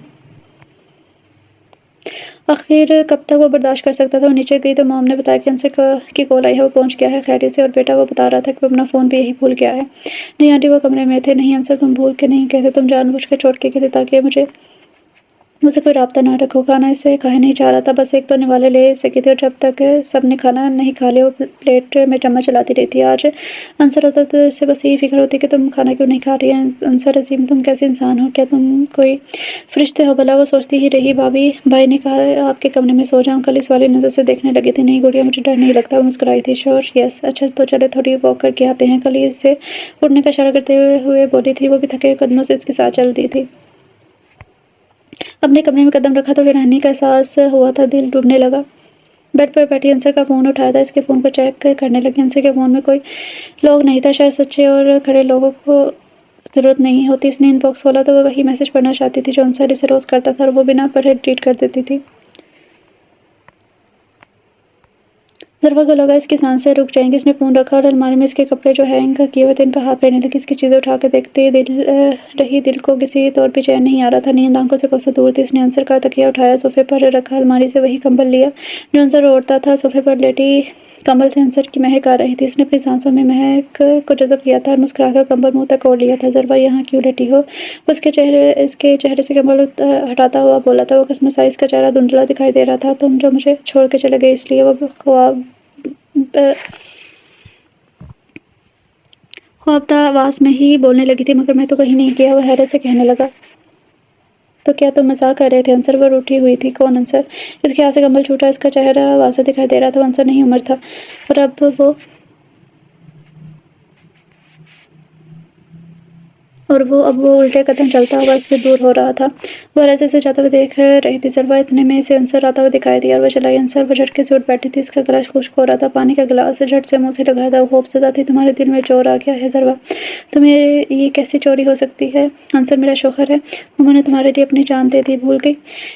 آخر کب تک وہ برداشت کر سکتا تھا؟ وہ نیچے گئی تو موم نے بتایا کہ انصر کی کال آئی ہے، وہ پہنچ گیا ہے خیریت سے، اور بیٹا وہ بتا رہا تھا کہ وہ اپنا فون بھی یہی بھول گیا ہے۔ نہیں آنٹی وہ کمرے میں تھے، نہیں انصر تم بھول کے نہیں کہتے، تم جان بوجھ کر چھوڑ کے گئے تھے تاکہ مجھ سے کوئی رابطہ نہ رکھو، کھانا اس سے کھانے نہیں چاہ رہا تھا، بس ایک دو نوالے لے سکی تھی، اور جب تک سب نے کھانا نہیں کھا لیا وہ پلیٹ میں چمچ چلاتی رہتی، آج انصر ہوتا تو اس سے بس یہی فکر ہوتی کہ تم کھانا کیوں نہیں کھا رہی ہیں، انصر عظیم تم کیسے انسان ہو، کیا تم کوئی فرشتے ہو بھلا؟ وہ سوچتی ہی رہی، بھائی نے کہا آپ کے کمرے میں سو جاؤں، کل اس والی نظر سے دیکھنے لگی تھی، نہیں گڑیا مجھے ڈر نہیں لگتا، وہ مسکرائی تھی، شور یس اچھا تو چلے تھوڑی واک کر کے آتے ہیں، کل اس سے اٹھنے کا اشارہ کرتے ہوئے بولی تھی، وہ بھی تھکے قدموں سے اس کے ساتھ چل دی تھی، اپنے کمرے میں قدم رکھا تو ویرانی کا احساس ہوا تھا، دل ڈوبنے لگا، بیڈ پر بیٹھی انصر کا فون اٹھایا تھا، اس کے فون کو چیک کرنے لگی، انصر کے فون میں کوئی لوگ نہیں تھا، شاید سچے اور کھڑے لوگوں کو ضرورت نہیں ہوتی، اس نے ان باکس کھولا تو وہ وہی میسج پڑھنا چاہتی تھی جو انصر اسے روز کرتا تھا اور وہ بنا پڑھے ڈیلیٹ کر دیتی تھی، ضربہ کو لگا اس کی سانسیں رک جائیں گی۔ اس نے فون رکھا اور الماری میں اس کے کپڑے جو ہینگ کیے ہوئے تھے ان پر ہاتھ پھیرنے لگی۔ اس کی چیزیں اٹھا کے دیکھتے دل کو کسی طور پہ چین نہیں آ رہا تھا۔ نیند آنکھوں سے کوسوں دور تھی۔ اس نے عنصر کا تکیہ اٹھایا، صوفے پر رکھا، الماری سے وہی کمبل لیا جو عنصر اوڑھتا تھا۔ صوفے پر لیٹی کمبل سے عنصر کی مہک آ رہی تھی۔ اس نے اپنی سانسوں میں مہک کو جذب کیا تھا اور مسکرا کر کمبل منہ تک اوڑھ لیا تھا۔ ضربہ یہاں کیوں لیٹی ہو؟ وہ اس کے چہرے سے کمبل ہٹاتا ہوا بولا تھا۔ وہ کسمسائی، اس کا چہرہ دھندلا دکھائی دے رہا تھا۔ تم جو مجھے چھوڑ کے چلے گئے اس لیے۔ وہ خوابدہ آواز میں ہی بولنے لگی تھی، مگر میں تو کہیں نہیں گیا۔ وہ حیرت سے کہنے لگا، تو کیا تم مذاق کر رہے تھے؟ عنصر پر اٹھی ہوئی تھی۔ کون عنصر؟ اس کے ہاتھ سے کمبل چھوٹا، اس کا چہرہ واضح دکھائی دے رہا تھا۔ وہ عنصر نہیں، عمر تھا۔ اور اب وہ الٹے قدم چلتا ہوا اس سے دور ہو رہا تھا۔ وہ راستے سے جاتا ہوا دیکھ رہی تھی۔ ضربہ اتنے میں اسے عنصر آتا ہوا دکھائی دیا اور وہ چلائی۔ عنصر وہ جھٹکے سے اٹھ بیٹھی تھی۔ اس کا گلا خشک ہو رہا تھا۔ پانی کا گلاس جھٹ سے منہ سے لگایا تھا۔ وہ خوفزدہ تھی۔ تمہارے دل میں چور آ گیا ہے ضربہ؟ تمہیں یہ کیسی چوری ہو سکتی ہے؟ عنصر میرا شوہر ہے۔ میں نے تمہارے لیے اپنی جان دے دی، بھول گئی؟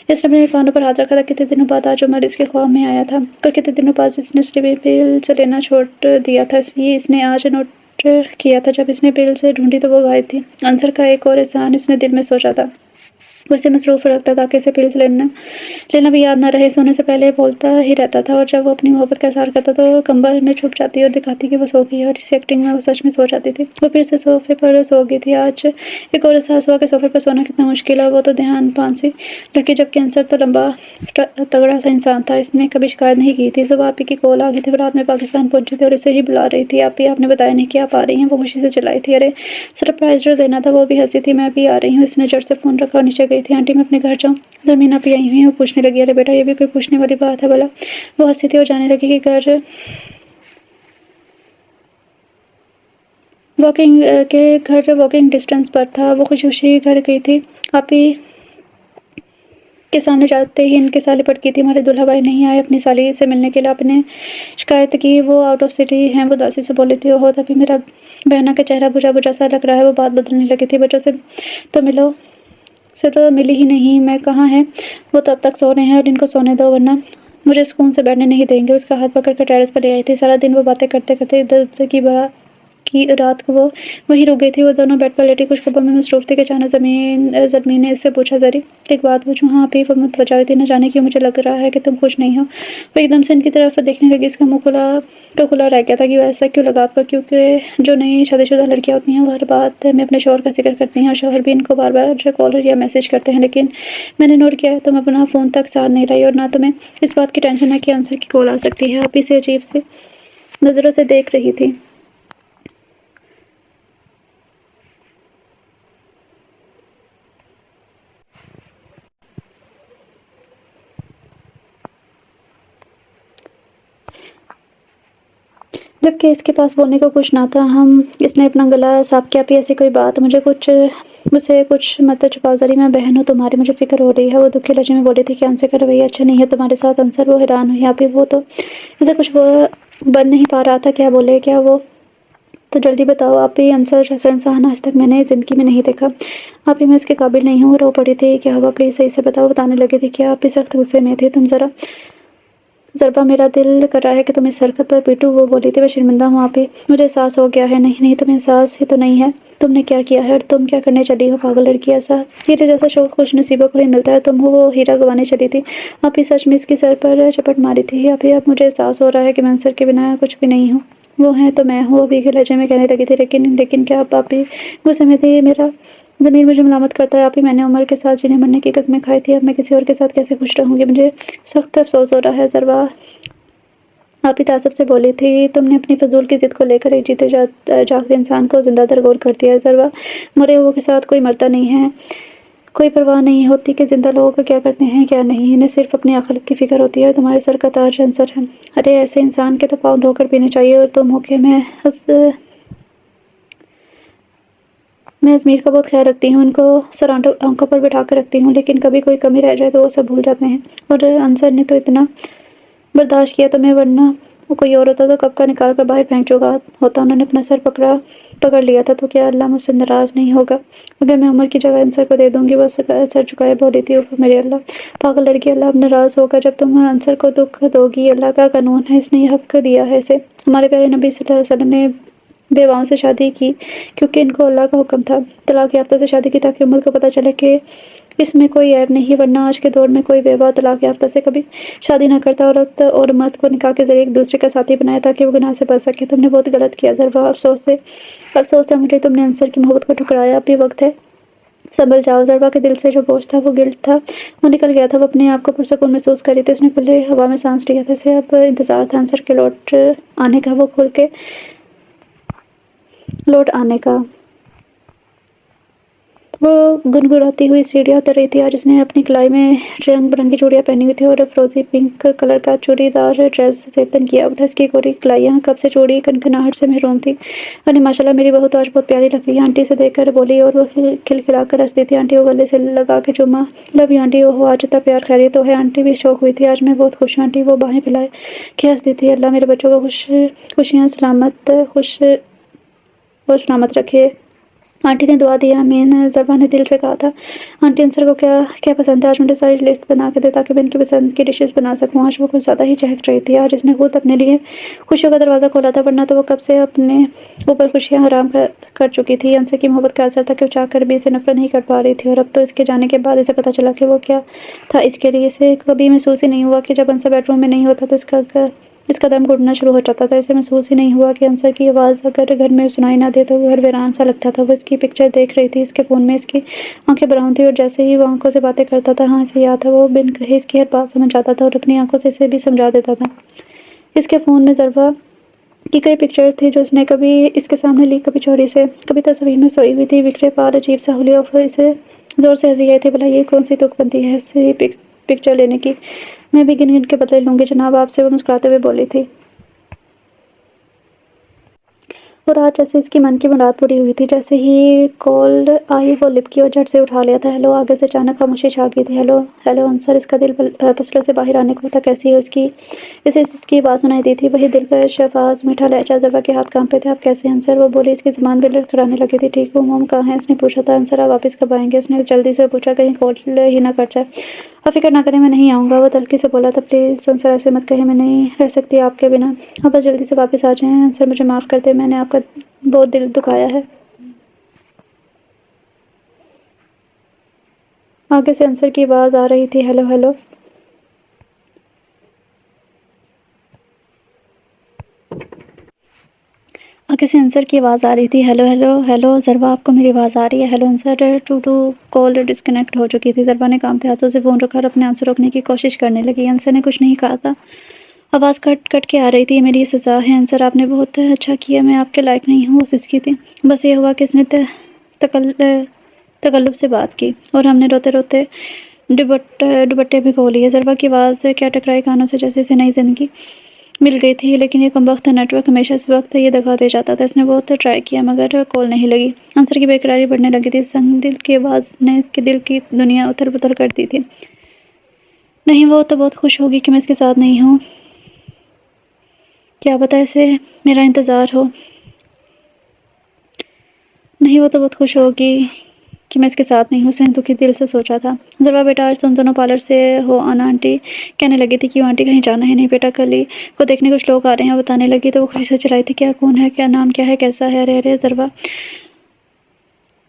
اس نے اپنے کانوں پر ہاتھ رکھا تھا۔ کتنے دنوں بعد آج عمر اس کے خواب میں آیا تھا، اور کتنے دنوں بعد اس نے سلیپنگ پلز لینا چھوڑ دیا تھا۔ یہ اس نے آج نوٹ کیا تھا۔ جب اس نے پلز ڈھونڈی تو وہ غائب تھی۔ عنصر کا ایک اور احسان اس نے دل میں سوچا تھا۔ وہ اسے مصروف رکھتا تھا کہ اسے پلز لینا بھی یاد نہ رہے۔ سونے سے پہلے بولتا ہی رہتا تھا، اور جب وہ اپنی محبت کا اظہار کرتا تو کمبل میں چھپ جاتی اور دکھاتی کہ وہ سو گئی ہے، اور اسی ایکٹنگ میں وہ سچ میں سو جاتی تھی۔ وہ پھر سے صوفے پر سو گئی تھی۔ آج ایک اور احساس ہوا کہ صوفے پر سونا کتنا مشکل ہے۔ وہ تو دھیان پان سی لڑکی، جبکہ عنصر تو لمبا تگڑا سا انسان تھا۔ اس نے کبھی شکایت نہیں کی تھی۔ صبح آپی کی کال آ گئی تھی۔ وہ رات میں پاکستان پہنچی تھی اور اسے ہی بلا رہی تھی۔ آپی، آپ نے بتایا نہیں کہ آپ آ رہی ہیں؟ وہ خوشی سے چلائی تھی۔ ارے سرپرائز جو دینا تھا وہ بھی ہنسی تھی۔ میں بھی آ رہی ہوں۔ اس نے جھٹ سے فون رکھا اور نیچے گئی تھی۔ آنٹی، میں اپنے گھر جاؤں؟ زمین آپی آئی ہوئی ہیں۔ وہ پوچھنے لگی، ارے بیٹا، یہ بھی کوئی پوچھنے والی بات ہے بھلا؟ وہ ہنسی تھی اور جانے لگی کہ گھر واکنگ ڈسٹنس پر تھا۔ وہ خوشی خوشی گھر گئی تھی۔ آپی کے سامنے جاتے ہی ان کی سالی پٹ کی تھی، ہمارے دولہا بھائی نہیں آئے اپنی سالی سے ملنے کے لیے؟ آپ نے شکایت کی وہ آؤٹ آف سٹی ہیں؟ وہ اداسی سے بولی تھی۔ اوہو، تبھی میرا بہنا کا چہرہ بجھا بجھا سا لگ رہا ہے۔ وہ بات بدلنے لگی تھی، بچوں سے تو ملی ہی نہیں، میں کہاں ہے؟ وہ تو اب تک سو رہے ہیں، اور ان کو سونے دو، ورنہ مجھے سکون سے بیٹھنے نہیں دیں گے۔ اس کا ہاتھ پکڑ کر ٹیرس پر لے آئی تھی۔ سارا دن وہ باتیں کرتے کرتے ادھر ادھر کی رات کو وہ وہیں رک گئی تھی۔ وہ دونوں بیڈ پر لیٹی کچھ خبروں میں مصروف تھی کہ اچانک زمین نے اس سے پوچھا، ذری ایک بات پوچھوں؟ ہاں آپی، وہ متوجہ تھی، نہ جانے کیوں مجھے لگ رہا ہے کہ تم خوش نہیں ہو۔ وہ ایک دم سے ان کی طرف دیکھنے لگی۔ اس کا منہ کھلا رہ گیا تھا کہ وہ ایسا کیوں لگا آپ کا؟ کیونکہ جو نئی شادی شدہ لڑکیاں ہوتی ہیں وہ ہر بات میں اپنے شوہر کا ذکر کرتی ہیں، اور شوہر بھی ان کو بار بار کال یا میسج کرتے ہیں، لیکن میں نے نوٹ کیا ہے تم اپنا فون تک ساتھ نہیں لائی، اور نہ تمہیں اس بات کی ٹینشن ہے کہ عنصر کی کال آ سکتی ہے۔ آپ اسے عجیب سی نظروں سے دیکھ رہی تھی۔ جبکہ اس کے پاس بولنے کو کچھ نہ تھا۔ اس نے اپنا گلا صاف کیا۔ آپی، ایسی کوئی بات مجھ سے کچھ مت چھپاؤ ذری، میں بہن ہوں تمہاری، مجھے فکر ہو رہی ہے۔ وہ دکھی لہجے میں بولی تھی کہ عنصر کا رویہ اچھا نہیں ہے تمہارے ساتھ۔ عنصر، وہ حیران ہوئی۔ آپی، وہ تو اسے کچھ بن نہیں پا رہا تھا، کیا بولے؟ کیا وہ تو جلدی بتاؤ آپی۔ عنصر جیسا انسان آج تک میں نے زندگی میں نہیں دیکھا۔ آپی، میں اس کے قابل نہیں ہوں۔ رو پڑی تھی۔ کیا ہوا پلیز صحیح سے بتاؤ۔ بتانے لگی تھی کہ آپی سخت غصے میں تھی۔ تم ضربہ، میرا دل کر رہا ہے کہ تم اس حرکت پر پیٹوں۔ وہ بولی تھی، میں شرمندہ ہوں آپی، مجھے احساس ہو گیا ہے۔ نہیں، تمہیں احساس ہی تو نہیں ہے تم نے کیا کیا ہے، اور تم کیا کرنے چلی ہو؟ پاگل لڑکی، ایسا ہیرے جیسا شوق خوش نصیبوں کو ہی ملتا ہے، تم ہو وہ ہیرا گنوانے چلی تھی۔ آپی سچ میں اس کی سر پر چپٹ ماری تھی۔ آپی، اب مجھے احساس ہو رہا ہے کہ میں عنصر کے بنا کچھ بھی نہیں ہوں۔ وہ ہیں تو میں ہوں، وہ بھیگے لہجے میں کہنے لگی تھی۔ لیکن کیا آپی؟ غصے میں تھی۔ میرا ضمیر مجھے ملامت کرتا ہے آپی، میں نے عمر کے ساتھ جینے مرنے کی قسمیں کھائی تھی، اب میں کسی اور کے ساتھ کیسے خوش رہوں گی؟ مجھے سخت افسوس ہو رہا ہے ضربہ، آپی تعصب سے بولی تھی۔ تم نے اپنی فضول کی ضد کو لے کر ایک جیتے جاگتے انسان کو زندہ درگور کر دیا ہے ضربہ۔ مرے ہوئے کے ساتھ کوئی مرتا نہیں ہے، کوئی پرواہ نہیں ہوتی کہ زندہ لوگوں کو کیا کرتے ہیں کیا نہیں، انہیں صرف اپنی عقل کی فکر ہوتی ہے۔ تمہارے سر کا تاج عنصر ہے۔ ارے ایسے انسان کے تو پاؤں دھو کر پینے چاہیے، اور تم ہو کہ میں ضمیر کا بہت خیال رکھتی ہوں، ان کو سر آنکھوں پر بٹھا کر رکھتی ہوں، لیکن کبھی کوئی کمی رہ جائے تو وہ سب بھول جاتے ہیں۔ اور عنصر نے تو اتنا برداشت کیا تمہیں، ورنہ وہ کوئی اور ہوتا تو کب کا نکال کر باہر پھینک چکا ہوتا۔ انہوں نے اپنا سر پکڑا پکڑ لیا تھا، تو کیا اللہ مجھ سے ناراض نہیں ہوگا؟ اگر میں عمر کی جگہ انصر کو دے دوں گی۔ وہ سر جھکائے بولی تھی، اوہ میرے اللہ، پاگل لڑکی، اللہ اب ناراض ہوگا جب تم انصر کو دکھ دو گی۔ اللہ کا قانون ہے، اس نے یہ حق دیا ہے اسے۔ ہمارے پیارے نبی صلی اللہ علیہ وسلم نے بیواؤں سے شادی کی کیونکہ ان کو اللہ کا حکم تھا۔ طلاق یافتہ سے شادی کی تاکہ عمر کو پتہ چلے کہ اس میں کوئی عیب نہیں، ورنہ آج کے دور میں کوئی بیوہ طلاق یافتہ سے کبھی شادی نہ کرتا۔ عورت اور مرد کو نکاح کے ذریعے ایک دوسرے کا ساتھی بنایا تاکہ وہ گناہ سے بچ سکے۔ تم نے بہت غلط کیا ضربہ، افسوس ہے مجھے، تم نے انصر کی محبت کو ٹھکرایا۔ اب بھی وقت ہے، سنبھل جاؤ۔ ضربہ کے دل سے جو بوجھ تھا، وہ گلٹ تھا، وہ نکل گیا تھا۔ وہ اپنے آپ کو پرسکون محسوس کر رہی تھی، اس نے کھلے ہوا میں سانس لیا تھا۔ اسے اب انتظار تھا انصر کے لوٹ آنے کا۔ وہ گنگناتی ہوئی سیڑھیاں اتر رہی تھی۔ آج اس نے اپنی کلائی میں رنگ برنگی چوڑیاں پہنی ہوئی تھیں اور فروزی پنک کلر کا چوڑی دار ڈریس سے تن کیا ہوا تھا۔ اس کی گوری کلائیاں کب سے چوڑی کنکناہٹ سے محروم تھیں۔ ارے ماشاءاللہ، میری بہو تو آج بہت پیاری لگ رہی ہے، آنٹی اسے دیکھ کر بولی، اور وہ کھلکھلا کر ہنس دی تھی۔ آنٹی کو گلے سے لگا کے چوما۔ Love you aunty. اوہ آج اتنا پیار، خیریت تو ہے؟ آنٹی بھی شوق ہوئی تھی۔ آج میں بہت خوش ہوں آنٹی، وہ باہیں پھیلائے کے ہنس دی تھی۔ اللہ میرے بچوں کو خوشیاں خوش اور سلامت رکھے۔ آنٹی نے دعا دی۔ آمین، ضربہ نے دل سے کہا تھا۔ آنٹی انصر کو کیا پسند ہے؟ آج مجھے ساری لسٹ بنا کے دے تاکہ میں ان کی پسند کی ڈشز بنا سکوں۔ آج وہ کچھ زیادہ ہی چہک رہی تھی۔ آج اس نے خود اپنے لیے خوشیوں کا دروازہ کھولا تھا، ورنہ تو وہ کب سے اپنے اوپر خوشیاں حرام کر چکی تھی۔ انصر کی محبت کا اثر تھا کہ وہ چاہ کر بھی اسے نفرت نہیں کر پا رہی تھی، اور اب تو اس کے جانے کے بعد اسے پتہ چلا کہ وہ کیا تھا اس کے لیے۔ اسے کبھی محسوس ہی نہیں ہوا کہ جب انصر بیڈ روم میں نہیں ہوتا تو اس کا دم گھٹنا شروع ہو جاتا تھا۔ اسے محسوس ہی نہیں ہوا کہ انصر کی آواز اگر گھر میں سنائی نہ دے تو گھر ویران سا لگتا تھا۔ وہ اس کی پکچر دیکھ رہی تھی، اس کے فون میں۔ اس کی آنکھیں براؤن تھیں، اور جیسے ہی وہ آنکھوں سے باتیں کرتا تھا، ہاں اسے یاد تھا، وہ بن کہے اس کی ہر بات سمجھ جاتا تھا اور اپنی آنکھوں سے اسے بھی سمجھا دیتا تھا۔ اس کے فون میں ضربہ کی کئی پکچرز تھی جو اس نے کبھی اس کے سامنے لی، کبھی چوری سے، کبھی تصویر میں سوئی ہوئی تھی بکھرے پار عجیب سا حلیہ۔ اسے زور سے ہنسی آئی تھی۔ بھلا یہ کون سی تک بندی ہے ایسی پکچر لینے کی؟ میں بھی گن گن کے بدلے لوں گی جناب آپ سے، وہ مسکراتے ہوئے بولی تھی۔ اور آج جیسے اس کی من کی مراد پوری ہوئی تھی۔ جیسے ہی کال آئی وہ لپ کی اور جھٹ سے اٹھا لیا تھا۔ ہیلو۔ آگے سے اچانک خاموشی چھا گئی تھی۔ ہیلو انصر۔ اس کا دل پسلوں سے باہر آنے کو تھا۔ کیسی ہو؟ اسے اس کی آواز سنائی دی تھی، وہی دل کا شفاف میٹھا لہجہ۔ ضربہ کے ہاتھ کانپے تھے۔ آپ کیسے ہیں انصر؟ وہ بولی، اس کی زبان بھی لڑکھڑانے لگی تھی۔ ٹھیک ہوں۔ موم کہاں ہیں؟ اس نے پوچھا تھا۔ انصر آپ واپس کب آئیں گے؟ اس نے جلدی سے پوچھا، کہیں کال ہی نہ کٹ جائے۔ آپ فکر نہ کریں، میں نہیں آؤں گا، وہ تلخی سے بولا تھا۔ پلیز انصر ایسے مت کہیں، میں نہیں رہ سکتی آپ کے بنا۔ آپ بس جلدی سے واپس آ جائیں۔ انصر مجھے معاف کر دیں، میں نے آپ کا بہت دل دکھایا ہے۔ آگے سے انصر کی آواز آ رہی تھی، ہیلو۔ آگے سے انصر کی آواز آ رہی تھی، ہیلو ضربہ، آپ کو میری آواز آ رہی ہے؟ ہیلو انصر۔ کال ڈسکنیکٹ ہو چکی تھی۔ ضربہ نے کانپتے ہاتھوں سے فون رکھا اور اپنے آنسو روکنے کی کوشش کرنے لگی۔ انصر نے کچھ نہیں کہا تھا، آواز کٹ کے آ رہی تھی۔ یہ میری سزا ہے انصر، آپ نے بہت اچھا کیا، میں آپ کے لائق نہیں ہوں۔ وہ سسکی تھی۔ بس یہ ہوا کہ اس نے تکلف سے بات کی اور ہم نے روتے روتے دوپٹے بھگو لیے۔ ضربہ کی آواز کیا ٹکرائی کانوں سے، جیسے اسے نئی زندگی مل گئی تھی۔ لیکن یہ کمبخت نیٹ ورک ہمیشہ اس وقت یہ دکھا دے جاتا تھا۔ اس نے بہت ٹرائی کیا مگر کال نہیں لگی۔ انصر کی بے قراری بڑھنے لگی تھی۔ سنگ دل کی آواز نے اس کے دل کی دنیا اتھل پتھل کر دی تھی۔ نہیں، وہ تو بہت خوش ہوگی کہ میں اس کے ساتھ نہیں ہوں، کیا پتہ اسے میرا انتظار ہو۔ نہیں، وہ تو بہت خوش ہوگی کہ میں اس کے ساتھ نہیں ہوں، اس نے دکھی دل سے سوچا تھا۔ ضربہ بیٹا، آج تم دونوں پارلر سے ہو آنا؟ آنٹی کہنے لگی تھی۔ کیوں آنٹی، کہیں جانا ہے؟ نہیں بیٹا، کلی کو دیکھنے کچھ لوگ آ رہے ہیں، وہ بتانے لگی تو وہ خوشی سے چلائی تھی۔ کیا؟ کون ہے؟ کیا نام کیا ہے؟ کیسا ہے؟ ارے ضربہ،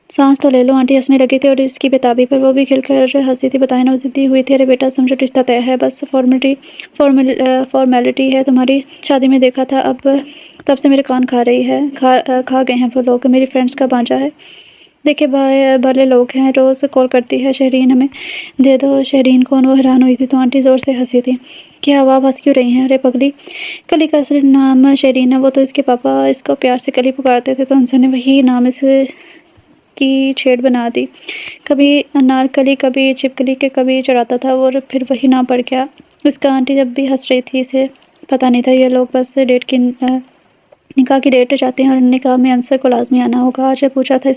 سانس تو لے لو۔ آنٹی ہنسنے لگی تھی اور اس کی بےتابی پر وہ بھی کھل کر ہنسی تھی۔ بتائیں نا، وہ ضدی ہوئی تھی۔ ارے بیٹا سمجھو، رشتہ طے ہے، بس فارمیلٹی ہے۔ تمہاری شادی میں دیکھا تھا، اب تب سے میرے کان کھا گئے ہیں وہ لوگ۔ میری فرینڈس کا بھانجا ہے، دیکھے بھلے لوگ ہیں، روز کال کرتی ہے، شہرین ہمیں دے دو۔ شہرین کون؟ وہ حیران ہوئی تھی تو آنٹی زور سے ہنسی تھی۔ کیا ہوا، ہنس کیوں رہی ہیں؟ ارے پگلی، کلی کا اصل نام شہرین ہے، وہ تو اس کے پاپا اس کو پیار سے کلی پکارتے تھے، تو انصر نے وہی نام اس کی چھیڑ بنا دی۔ کبھی انارکلی، کبھی چپکلی کے کبھی چڑھاتا تھا اور پھر وہی نام پڑ گیا اس کا۔ آنٹی جب بھی ہنس رہی تھی، اسے پتہ نہیں تھا یہ لوگ بس نکاح کی ڈیٹ چاہتے ہیں اور نکاح میں انصر کو لازمی آنا ہوگا۔ آج پوچھا تھا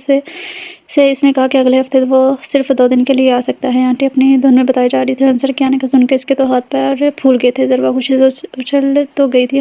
اس نے کہا کہ اگلے ہفتے وہ صرف 2 دن کے لیے آ سکتا ہے۔ آنٹی اپنی دھن میں بتائی جا رہی تھی۔ انصر کے آنے کا سن کے اس کے تو ہاتھ پیر پھول گئے تھے۔ ضربہ خوشی سے اچھل تو گئی تھی۔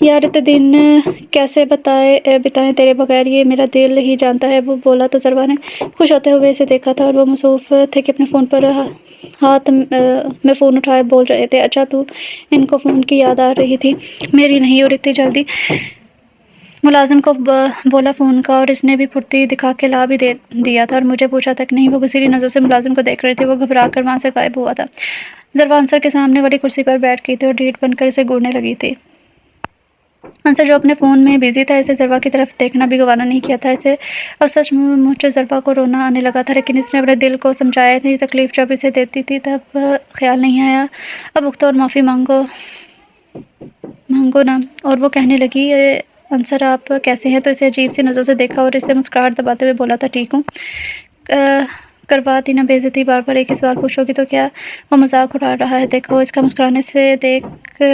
یار اتنے دن کیسے بتائیں تیرے بغیر، یہ میرا دل ہی جانتا ہے، وہ بولا تو ضربا نے خوش ہوتے ہوئے اسے دیکھا تھا، اور وہ مصروف تھے کہ اپنے فون پر ہاتھ میں فون اٹھائے بول رہے تھے، اچھا تو ان کو فون کی یاد آ رہی تھی؟ میری نہیں، اور اتنی جلدی؟ ملازم کو بولا فون کا، اور اس نے بھی پھرتی دکھا کے لا بھی دیا تھا، اور مجھے پوچھا تک نہیں۔ وہ گسیلی نظروں سے ملازم کو دیکھ رہی تھی، وہ گھبرا کر وہاں سے غائب ہوا تھا۔ ضربا انصر کے سامنے والی کرسی پر بیٹھ گئی تھی اور ڈھیٹ بن کر اسے گھورنے لگی تھی۔ انصر جو اپنے فون میں بزی تھا، اسے ضربا کی طرف دیکھنا بھی گوارا نہیں کیا تھا۔ اسے اب سچ مچ ضربا کو رونا آنے لگا تھا، لیکن اس نے اپنے دل کو سمجھایا تھی، تکلیف جب اسے دیتی تھی تب خیال نہیں آیا، اب اختو اور معافی مانگو نا۔ اور وہ کہنے لگی، انصر آپ کیسے ہیں؟ تو اسے عجیب سی نظروں سے دیکھا اور اسے مسکراہٹ دباتے ہوئے بولا تھا، ٹھیک ہوں۔ کروا دی نا بے عزتی، بار بار ایک ہی سوال پوچھو گی تو کیا؟ وہ مذاق اڑا رہا ہے، دیکھو۔ اس کا مسکرانے سے دیکھ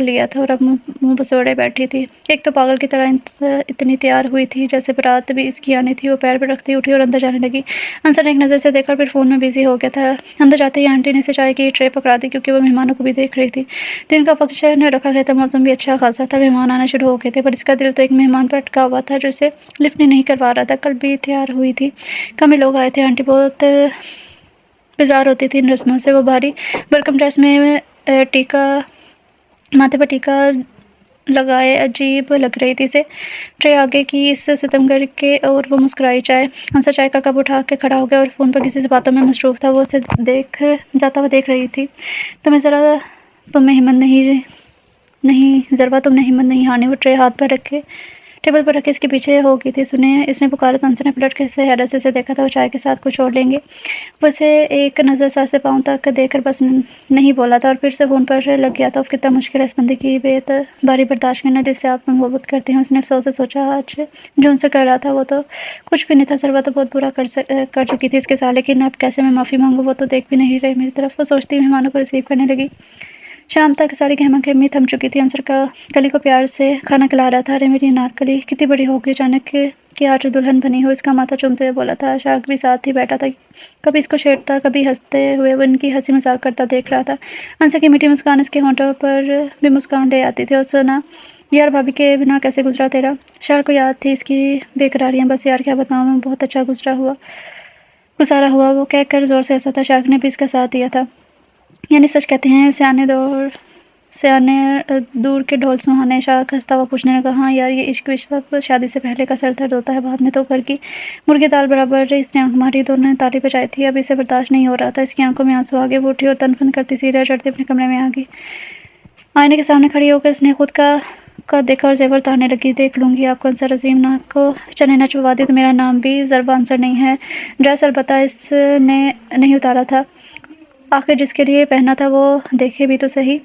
لیا تھا اور اب منہ بسوڑے بیٹھی تھی، ایک تو پاگل کی طرح اتنی تیار ہوئی تھی جیسے بارات بھی اس کی آنی تھی۔ وہ پیر پہ رکھتی اٹھی اور اندر جانے لگی۔ انصر نے ایک نظر سے دیکھا اور پھر فون میں بزی ہو گیا تھا۔ اندر جاتے ہی آنٹی نے اسے چائے کی ٹرے پکڑا دی، کیونکہ وہ مہمانوں کو بھی دیکھ رہی تھی۔ دن کا فنکشن رکھا گیا تھا، موسم بھی اچھا خاصا تھا، مہمان آنا شروع ہو گئے تھے، پر اس کا دل تو ایک مہمان پر اٹکا ہوا تھا جو اسے لفٹ نہیں کروا رہا تھا۔ کل بھی تیار ہوئی تھی، کم ہی لوگ آئے تھے، آنٹی بہت بیزار ہوتی تھی ان رسموں سے۔ وہ بھاری بھرکم ڈریس میں ماتھے پر ٹیکا لگائے عجیب لگ رہی تھی اسے، ٹرے آگے کی اس ستمگر کے، اور وہ مسکرائی۔ انصر چائے کا کپ اٹھا کے کھڑا ہو گیا اور فون پر کسی سے باتوں میں مصروف تھا، وہ اسے جاتا ہوا دیکھ رہی تھی۔ تم میں ہمت نہیں ضربا، تم نے ہمت نہیں ہارنی۔ وہ ٹرے ہاتھ پر رکھے ٹیبل پر رکھے اس کے پیچھے ہو گئی تھی، اس نے پکارا تو انصر نے پلٹ کے اسے حیرت سے اسے دیکھا تھا۔ وہ چائے کے ساتھ کچھ اور لیں گے؟ وہ اسے ایک نظر سر سے پاؤں تک دیکھ کر بس نہیں بولا تھا، اور پھر سے فون پر لگ گیا تھا۔ کتنا مشکل ہے اس بندے کی باری برداشت کرنا جس سے آپ محبت کرتے ہیں۔ اس نے افسوس سے سوچا، آج جو انصر کر رہا تھا وہ تو کچھ بھی نہیں تھا، ضربا تو بہت برا کر چکی تھی اس کے ساتھ، لیکن اب کیسے میں معافی مانگوں؟ وہ تو دیکھ بھی نہیں رہے میری طرف۔ وہ سوچتی مہمانوں کو ریسیو کرنے لگی۔ شام تک ساری گہما گہمی تھم چکی تھی۔ انصر کلی کو پیار سے کھانا کھلا رہا تھا۔ ارے میری انارکلی کتنی بڑی ہو گئی اچانک کہ آج دلہن بنی ہو، اس کا ماتھا چومتے ہوئے بولا تھا۔ شاہد بھی ساتھ ہی بیٹھا تھا، کبھی اس کو چھیڑتا، کبھی ہنستے ہوئے وہ ان کی ہنسی مذاق کرتا دیکھ رہا تھا۔ انصر کی میٹھی مسکان اس کے ہونٹوں پر بھی مسکان لے آتی تھی۔ اور سنا، یار بھابھی کے بنا کیسے گزرا تیرا؟ شاہد کو یاد تھی اس کی بے قراریاں، بس یار کیا بتاؤں، بہت اچھا گزارا ہوا، وہ کہہ کر زور سے ہنسا تھا۔ شاہد نے بھی اس کا ساتھ دیا تھا۔ یعنی سچ کہتے ہیں سیانے دور کے ڈھول سہانے۔ شاہد ہنستا ہوا پوچھنے لگا، ہاں یار، یہ عشق سب شادی سے پہلے کا سر درد ہوتا ہے، بعد میں تو گھر کی مرغی دال برابر۔ اس نے آنکھ ماری، دونوں نے تالی بجائی تھی، اب اسے برداشت نہیں ہو رہا تھا، اس کی آنکھوں میں آنسو آ گئے۔ وہ اٹھی اور تن فن کرتی سیڑھیاں چڑھتی اپنے کمرے میں آ گئی۔ آئینے کے سامنے کھڑی ہو کر اس نے خود کا دیکھا اور زیور اتارنے لگی۔ دیکھ لوں گی آپ کو انصر عظیم، ناک کو چنے نہ چبوا دی تو میرا نام بھی ضربا انصر نہیں ہے۔ ڈریس البتہ اس نے نہیں اتارا تھا، آخر جس کے لیے پہنا تھا وہ دیکھے بھی تو صحیح۔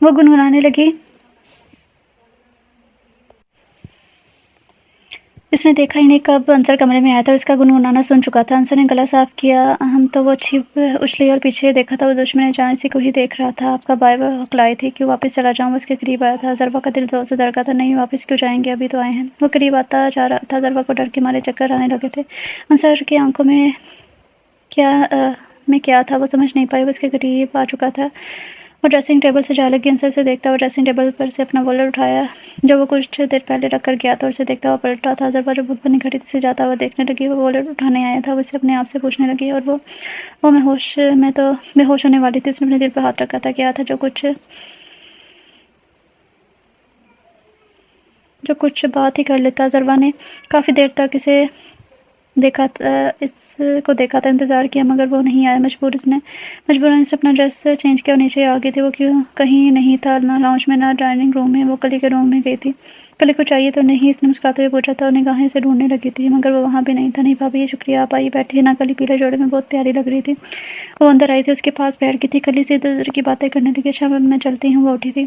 وہ گنگنانے لگی۔ اس نے دیکھا ہی نہیں کب انصر کمرے میں آیا تھا اور اس کا گنگنانا سن چکا تھا۔ انصر نے گلا صاف کیا ہم تو وہ اچھلی اور پیچھے دیکھا تھا، وہ دشمن جان اسی کو ہی دیکھ رہا تھا۔ آپ کا بھائی ہکلائی تھی کہ واپس چلا جاؤں، وہ اس کے قریب آیا تھا۔ ضربا کا دل زور سے دھڑکا تھا، نہیں واپس کیوں جائیں گے، ابھی تو آئے ہیں۔ وہ قریب آتا جا رہا تھا، ضربا کو ڈر کے مارے چکر آنے لگے تھے۔ انصر کی آنکھوں میں کیا تھا وہ سمجھ نہیں پائی، وہ اس کے قریب آ چکا تھا۔ وہ ڈریسنگ ٹیبل سے جا لگی، انصر سے دیکھتا ہوا ڈریسنگ ٹیبل پر سے اپنا والٹ اٹھایا جو وہ کچھ دیر پہلے رکھ کر گیا تھا، اور اسے دیکھتا ہوا پلٹا تھا۔ ضربا جو بت بنی کھڑی تھی اسے جاتا ہوا دیکھنے لگی۔ وہ والٹ اٹھانے آیا تھا، وہ اسے اپنے آپ سے پوچھنے لگی، اور وہ میں تو بے ہوش ہونے والی تھی۔ اس نے اپنے دل پر ہاتھ رکھا تھا، کیا تھا جو کچھ بات ہی کر لیتا۔ ضربا نے کافی دیر تک اس کو دیکھا تھا، انتظار کیا، مگر وہ نہیں آیا۔ مجبوراً اس نے اپنا ڈریس چینج کیا اور نیچے آ گئی تھی۔ وہ کہیں نہیں تھا، نہ لاؤنج میں نہ ڈائننگ روم میں۔ وہ کلی کے روم میں گئی تھی۔ کلی کو چاہیے تو نہیں، اس نے مسکراتے ہوئے پوچھا تھا، اور نگاہیں اسے ڈھونڈنے لگی تھی، مگر وہ وہاں بھی نہیں تھا۔ نہیں بھابھی، شکریہ، آپ آئیے بیٹھیے نا۔ کلی پیلے جوڑے میں بہت پیاری لگ رہی تھی۔ وہ اندر آئی تھی، اس کے پاس بیٹھ گئی تھی۔ کلی سے ادھر ادھر کی باتیں کرنے لگی۔ اچھا میں چلتی ہوں، وہ اٹھی تھی۔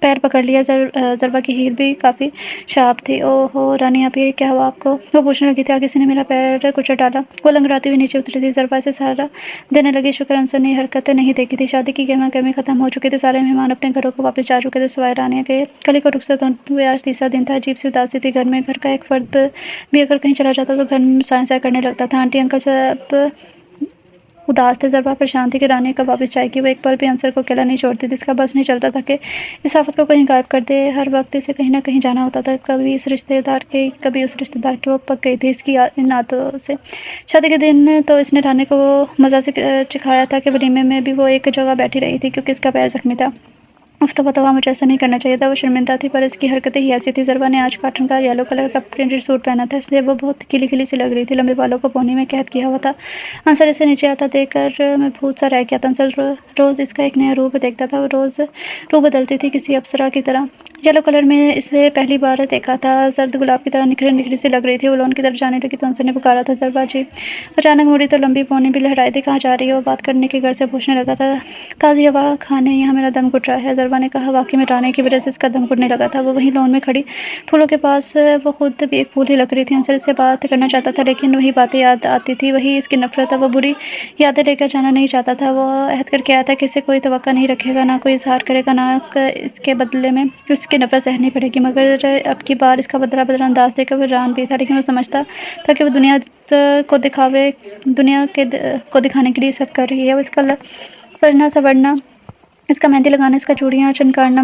پیر پکڑ لیا۔ ضربہ کی ہیل بھی کافی شارپ تھی۔ او ہو رانی آپ، یہ کیا ہوا آپ کو؟ وہ پوچھنے لگی تھی۔ کسی نے میرا پیر کچل ڈالا۔ وہ لنگڑاتی ہوئی نیچے اتری تھی۔ ضربہ سے سہارا دینے لگی۔ شکر انصر نے یہ حرکت نہیں دیکھی تھی۔ شادی کی گہما گہمی ختم ہو چکی تھی۔ سارے مہمان اپنے گھروں کو واپس جا چکے تھے سوائے رانیہ کے۔ کلی کو رخصت ہوئے آج تیسرا دن تھا۔ عجیب سی اداسی تھی گھر میں۔ گھر کا ایک فرد بھی اگر کہیں چلا جاتا تو گھر میں سائیں سائیں کرنے لگتا تھا۔ آنٹی انکل سب اداس تھے۔ ضربہ پریشان تھی کہ رانیہ کب واپس جائے گی۔ وہ ایک پل بھی انصر کو اکیلا نہیں چھوڑتی تھی۔ اس کا بس نہیں چلتا تھا کہ اس آفت کو کہیں غائب کر دے۔ ہر وقت اسے کہیں نہ کہیں جانا ہوتا تھا، کبھی اس رشتے دار کے کبھی اس رشتے دار کے۔ وہ پک گئی تھی اس کی ان عادتوں سے۔ شادی کے دن تو اس نے رانیہ کو مزہ سے چکھایا تھا کہ ولیمے میں بھی وہ ایک جگہ بیٹھی رہی تھی کیونکہ اس کا پیر زخمی تھا۔ اف توبہ توبہ، مجھے ایسا نہیں کرنا چاہیے تھا۔ وہ شرمندہ تھی پر اس کی حرکتیں ہی ایسی تھیں۔ ضربہ نے آج کاٹن کا یلو کلر کا پرنٹڈ سوٹ پہنا تھا، اس لیے وہ بہت کھلی کھلی سی لگ رہی تھی۔ لمبے بالوں کو پونی میں قید کیا ہوا تھا۔ انصر اسے نیچے آتا دیکھ کر میں بھوت سا رہ گیا تھا۔ انصر روز اس کا ایک نیا روپ دیکھتا تھا۔ وہ روز روح بدلتی تھی کسی اپسرا کی طرح۔ یلو کلر میں اسے پہلی بار دیکھا تھا، زرد گلاب کی طرح نکھری نکھری سی لگ رہی تھی۔ وہ لون کی طرف جانے لگی تو انصر نے پکارا تھا، ضربہ جی۔ اچانک مڑی تو لمبی پونی بھی لہرائی تھی۔ کہاں جا رہی ہے؟ وہ بات کرنے کے گھر سے پوچھنے لگا تھا۔ تازی ہوا کھانے، یہاں میرا دم گھٹ رہا ہے، ضربہ نے کہا۔ واقعی میں رانیہ کی وجہ سے اس کا دم گھٹنے لگا تھا۔ وہ وہیں لون میں کھڑی پھولوں کے پاس، وہ خود بھی ایک پھول ہی لگ رہی تھی۔ انصر اس سے بات کرنا چاہتا تھا لیکن وہی باتیں یاد آتی تھی، وہی اس کی نفرت۔ وہ بری یادیں لے کر جانا نہیں چاہتا تھا۔ وہ عہد کر کے آیا تھا کہ اسے کوئی توقع نہیں رکھے گا، نہ کوئی اظہار کرے گا، نہ اس کے بدلے میں اس کی نفرت سہنی پڑے گی۔ مگر اب کی بار اس کا بدلہ بدل انداز دیکھ کر وہ حیران بھی تھا، لیکن وہ سمجھتا تھا کہ وہ دنیا کو دکھانے کے لیے سب کر رہی ہے۔ وہ اس کا سجنا سنورنا، اس کا مہندی لگانا، اس کا چوڑیاں چنکارنا،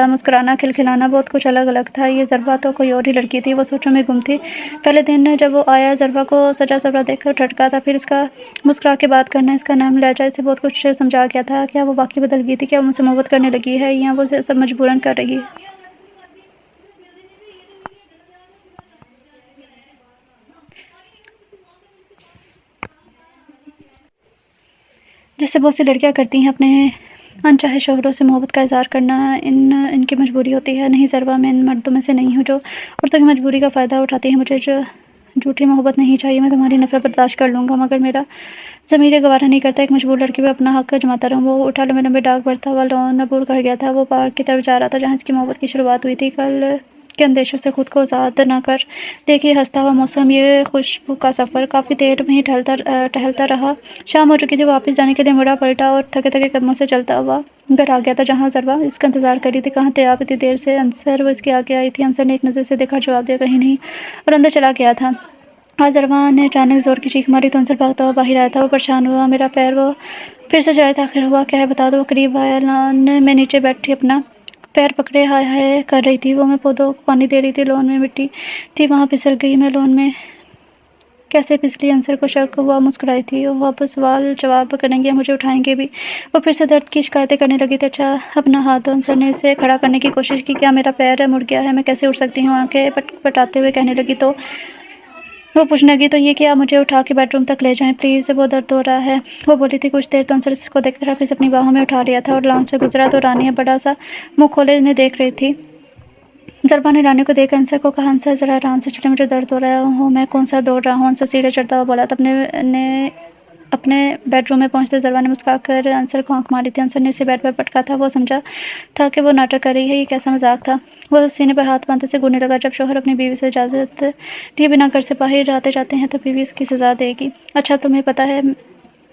مسکرانا، کھلکھلانا، بہت کچھ الگ الگ تھا۔ یہ ضربہ تو کوئی اور ہی لڑکی تھی۔ وہ سوچوں میں گم تھی۔ پہلے دن جب وہ آیا، ضربہ کو سجا سورا دیکھ کر ٹھٹکا تھا، پھر اس کا مسکرا کے بات کرنا، اس کا نرم لہجہ، اسے بہت کچھ سمجھا گیا تھا۔ کیا وہ واقعی بدل گئی تھی؟ کیا وہ مجھ سے محبت کرنے لگی ہے یا وہ سب مجبوراً کر رہی ہے؟ جیسے بہت سی لڑکیاں کرتی ہیں، اپنے انچاہے شوہروں سے محبت کا اظہار کرنا ان کی مجبوری ہوتی ہے۔ نہیں ضربہ، میں ان مردوں میں سے نہیں ہوں جو عورتوں کی مجبوری کا فائدہ اٹھاتی ہیں۔ مجھے جھوٹی محبت نہیں چاہیے۔ میں تمہاری نفرت برداشت کر لوں گا مگر میرا ضمیر یہ گوارا نہیں کرتا ایک مجبور لڑکی پہ اپنا حق جماتا رہوں۔ وہ اٹھا، لمبے لمبے ڈاگ بڑھتا ہوا لون عبور کر گیا تھا۔ وہ پارک کی طرف جا رہا تھا جہاں اس کی محبت کی شروعات ہوئی تھی۔ کل کے اندیشوں سے خود کو آزاد نہ کر دیکھیے، ہنستا ہوا موسم، یہ خوشبو کا سفر۔ کافی دیر وہیں ٹہلتا رہا۔ شام ہو چکی تھی۔ وہ واپس جانے کے لیے مڑا پلٹا اور تھکے تھکے قدموں سے چلتا ہوا گھر آ گیا تھا جہاں ضربہ اس کا انتظار کر رہی تھی۔ کہاں تھے آپ اتنی دیر سے انصر؟ وہ اس کے آگے آئی تھی۔ انصر نے ایک نظر سے دیکھا، جواب دیا کہیں نہیں، اور اندر چلا گیا تھا۔ آج ضربہ نے اچانک زور کی چیخ ماری تو انصر بھاگتا ہوا باہر آیا تھا۔ وہ پریشان ہوا، میرا پیر؟ وہ پھر سے جائے آخر ہوا کیا ہے بتا دو۔ وہ قریب آیا، لان میں نیچے بیٹھی اپنا پیر پکڑے ہائے ہائے کر رہی تھی۔ وہ میں پودوں کو پانی دے رہی تھی، لون میں مٹی تھی وہاں پھسل گئی میں، لون میں کیسے پھسلی؟ انصر کو شک ہوا، مسکرائی تھی۔ وہ اب سوال جواب کریں گے، مجھے اٹھائیں گے بھی؟ وہ پھر سے درد کی شکایتیں کرنے لگی تھی۔ اچھا اپنا ہاتھ دو۔ انصر نے اسے کھڑا کرنے کی کوشش کی۔ کیا میرا پیر مڑ گیا ہے؟ میں کیسے اٹھ سکتی ہوں؟ آنکھیں پٹاتے ہوئے کہنے لگی تو وہ پوچھنے لگی تو یہ کہ آپ مجھے اٹھا کے بیڈ روم تک لے جائیں پلیز، بہت درد ہو رہا ہے، وہ بولی تھی۔ کچھ دیر تو انصر اس کو دیکھتا رہا، پھر اپنی باہوں میں اٹھا لیا تھا اور لان سے گزرا تو رانیہ بڑا سا منہ کھولے انہیں دیکھ رہی تھی۔ ضربہ نے رانیہ کو دیکھ کر انصر کو کہا، انصر ذرا آرام سے چلے، مجھے درد ہو رہا ہے۔ میں کون سا دوڑ رہا ہوں؟ انصر سیڑھیاں چڑھتا ہوا بولا تو اپنے بیڈ روم میں پہنچتے ضربہ نے مسکرا کر انصر کو آنکھ ماری تھی۔ انصر نے اسے بیڈ پر پٹکا تھا۔ وہ سمجھا تھا کہ وہ ناٹک کر رہی ہے، یہ کیسا مذاق تھا۔ وہ سینے پر ہاتھ باندھے سے گھورنے لگا، جب شوہر اپنی بیوی سے اجازت لیے بنا گھر سے باہر آتے جاتے ہیں تو بیوی اس کی سزا دے گی۔ اچھا تمہیں پتہ ہے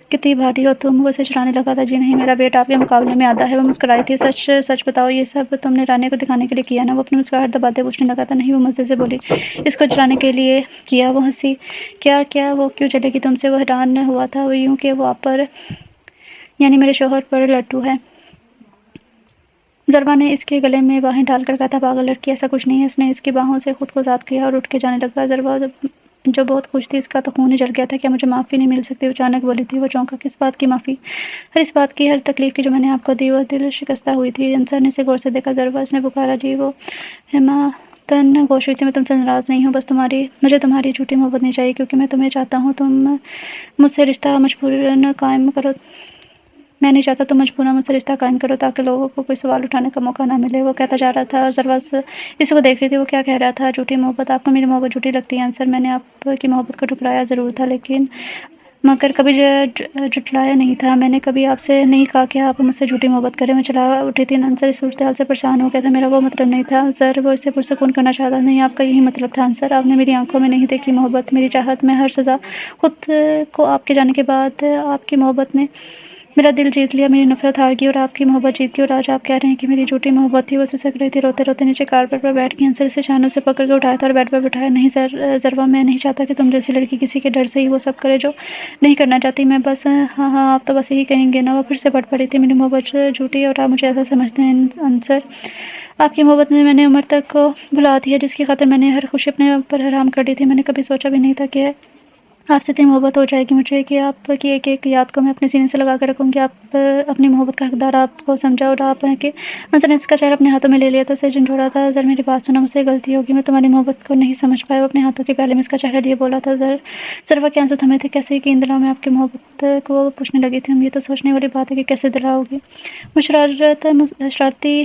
کتنی بھاری ہو تم؟ وہ اسے چڑھانے لگا تھا۔ جی نہیں، میرا بیٹا آپ کے مقابلے میں آدھا ہے، وہ مسکرائی تھی۔ سچ سچ بتاؤ، یہ سب تم نے رانیہ کو دکھانے کے لیے کیا نا؟ وہ اپنی مسکراہٹ دباتے پوچھنے لگا تھا۔ نہیں، وہ مزے سے بولی، اس کو جلانے کے لیے کیا۔ وہ ہنسی۔ کیا وہ کیوں جلے گی تم سے؟ وہ حیران ہوا تھا۔ وہ یوں کہ وہ آپ پر یعنی میرے شوہر پر لٹو ہے۔ ضربہ نے اس کے گلے میں باہیں ڈال کر کہا تھا، پاگل لڑکی، ایسا کچھ نہیں ہے۔ اس نے اس کی باہوں سے خود کو آزاد کیا اور اٹھ کے جانے لگا۔ ضربہ جو بہت خوش تھی، اس کا تو خون ہی جل گیا تھا۔ کیا مجھے معافی نہیں مل سکتی؟ وہ اچانک بولی تھی۔ وہ چونکا۔ کس بات کی معافی؟ ہر اس بات کی، ہر تکلیف کی جو میں نے آپ کو دی۔ وہ دل شکستہ ہوئی تھی۔ انصر نے اسے غور سے دیکھا۔ ضربہ، اس نے پکارا۔ جی۔ وہ ہمتاً گوش ہوئی تھی۔ میں تم سے ناراض نہیں ہوں، بس مجھے تمہاری جھوٹی محبت نہیں چاہیے کیونکہ میں تمہیں چاہتا ہوں۔ تم مجھ سے رشتہ مجبوراً قائم کرو، میں نہیں چاہتا تم مجبوراً مجھ سے رشتہ قائم کرو تاکہ لوگوں کو کوئی سوال اٹھانے کا موقع نہ ملے۔ وہ کہتا جا رہا تھا اور ضربہ اس کو دیکھ رہی تھی۔ وہ کیا کہہ رہا تھا؟ جھوٹی محبت؟ آپ کو میری محبت جھوٹی لگتی ہے؟ انصر، میں نے آپ کی محبت کو ٹھکرایا ضرور تھا لیکن مگر کبھی جھٹلایا نہیں تھا۔ میں نے کبھی آپ سے نہیں کہا کہ آپ مجھ سے جھوٹی محبت کریں۔ میں چلا اٹھی تھی۔ انصر اس صورتحال سے پریشان ہو گیا تھا۔ میرا وہ مطلب نہیں تھا سر، وہ اسے پرسکون کرنا چاہتا نہیں، آپ کا یہی مطلب تھا انصر۔ آپ نے میری آنکھوں میں نہیں دیکھی محبت، میری چاہت میں ہر سزا۔ خود کو آپ کے جانے کے بعد آپ کی محبت نے میرا دل جیت لیا، میری نفرت ہار گئی اور آپ کی محبت جیت گئی، اور آج آپ کہہ رہے ہیں کہ میری جھوٹی محبت تھی۔ وہ سسک رہی تھی، روتے روتے نیچے کارپیٹ پر بیٹھ گئی۔ انصر اسے شانوں سے پکڑ کے اٹھایا تھا اور بیڈ پر بٹھایا۔ نہیں ضرور، میں نہیں چاہتا کہ تم جیسی لڑکی کسی کے ڈر سے ہی وہ سب کرے جو نہیں کرنا چاہتی۔ میں بس ہاں آپ تو بس یہی کہیں گے نا۔ وہ پھر سے پڑ پڑی تھی، میری محبت جھوٹی اور آپ مجھے ایسا سمجھتے ہیں انصر۔ آپ کی محبت میں نے عمر تک کو بھلا دیا، جس کی خاطر میں نے ہر خوشی اپنے اوپر حرام کر دی تھی۔ میں نے کبھی سوچا بھی نہیں تھا کہ آپ سے اتنی محبت ہو جائے گی مجھے، کہ آپ کی ایک ایک یاد کو میں اپنے سینے سے لگا کر رکھوں گی۔ آپ اپنی محبت کا حقدار آپ کو سمجھا اور آپ ہیں کہ انصر نے اس کا چہرہ اپنے ہاتھوں میں لے لیا تو اسے جھنجھوڑا تھا۔ زر میری بات سنا، مجھ سے غلطی ہوگی، میں تمہاری محبت کو نہیں سمجھ پایا۔ وہ اپنے ہاتھوں کے پہلے میں اس کا چہرہ لیے بولا تھا۔ ذرا کے آنسو تھمے تھے، کیسے یقین دلاؤں میں آپ کی محبت کو؟ وہ پوچھنے لگی تھی۔ یہ تو سوچنے والی بات ہے کہ کیسے دلاؤ گی؟ وہ شرارتی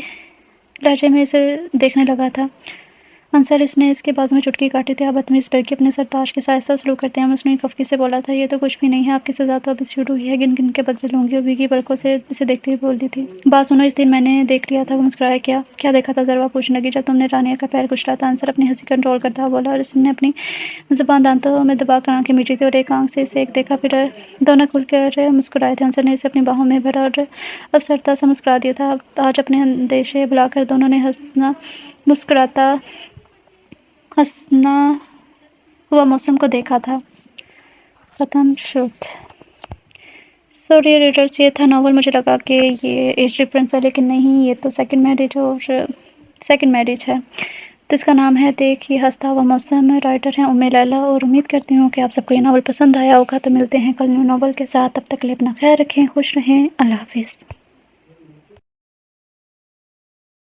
لہجے میں اسے دیکھنے لگا تھا۔ انصر، اس نے اس کے بازو میں چٹکی کاٹی تھی۔ آپ بدتمیز لڑکی اپنے سرتاج کے ساتھ ایسا سلوک کرتے ہیں؟ مصنوعی خفگی سے بولا تھا۔ یہ تو کچھ بھی نہیں ہے، آپ کی سزا تو ابھی شروع ہوئی ہے، گن گن کے بدلے لوں گی۔ وہ بھیگی پلکوں سے اسے دیکھتی ہوئی بول رہی تھی۔ بات سنو، اس دن میں نے دیکھ لیا تھا۔ وہ مسکرایا۔ کیا دیکھا تھا؟ ضرور پوچھنے لگی۔ جب تم نے رانیہ کا پیر کچلا تھا۔ انصر اپنی ہنسی کنٹرول کرتا ہوا بولا، اور اس نے اپنی زبان دانتوں میں دبا کر آنکھیں میچی تھی اور ایک آنکھ سے اسے ایک دیکھا، پھر دونوں کھل کر مسکرائے تھے۔ انصر نے اسے اپنی باہوں میں بھرا اور افسردہ سا مسکرا دیا تھا۔ آج اپنے اندیشے بھلا کر دونوں نے مسکراتا ہنسنا ہوا موسم کو دیکھا تھا۔ ختم شد۔ سوری ریڈرز، یہ تھا ناول۔ مجھے لگا کہ یہ ایج ڈفرینس ہے، لیکن نہیں، یہ تو سیکنڈ میرج ہے۔ تو اس کا نام ہے دیکھ یہ ہنستا ہوا موسم۔ رائٹر ہیں لیلہ، اور امید کرتی ہوں کہ آپ سب کو یہ ناول پسند آیا ہوگا۔ تو ملتے ہیں کل نیو ناول کے ساتھ، تب تک کے لیے اپنا خیال رکھیں، خوش رہیں، اللہ حافظ۔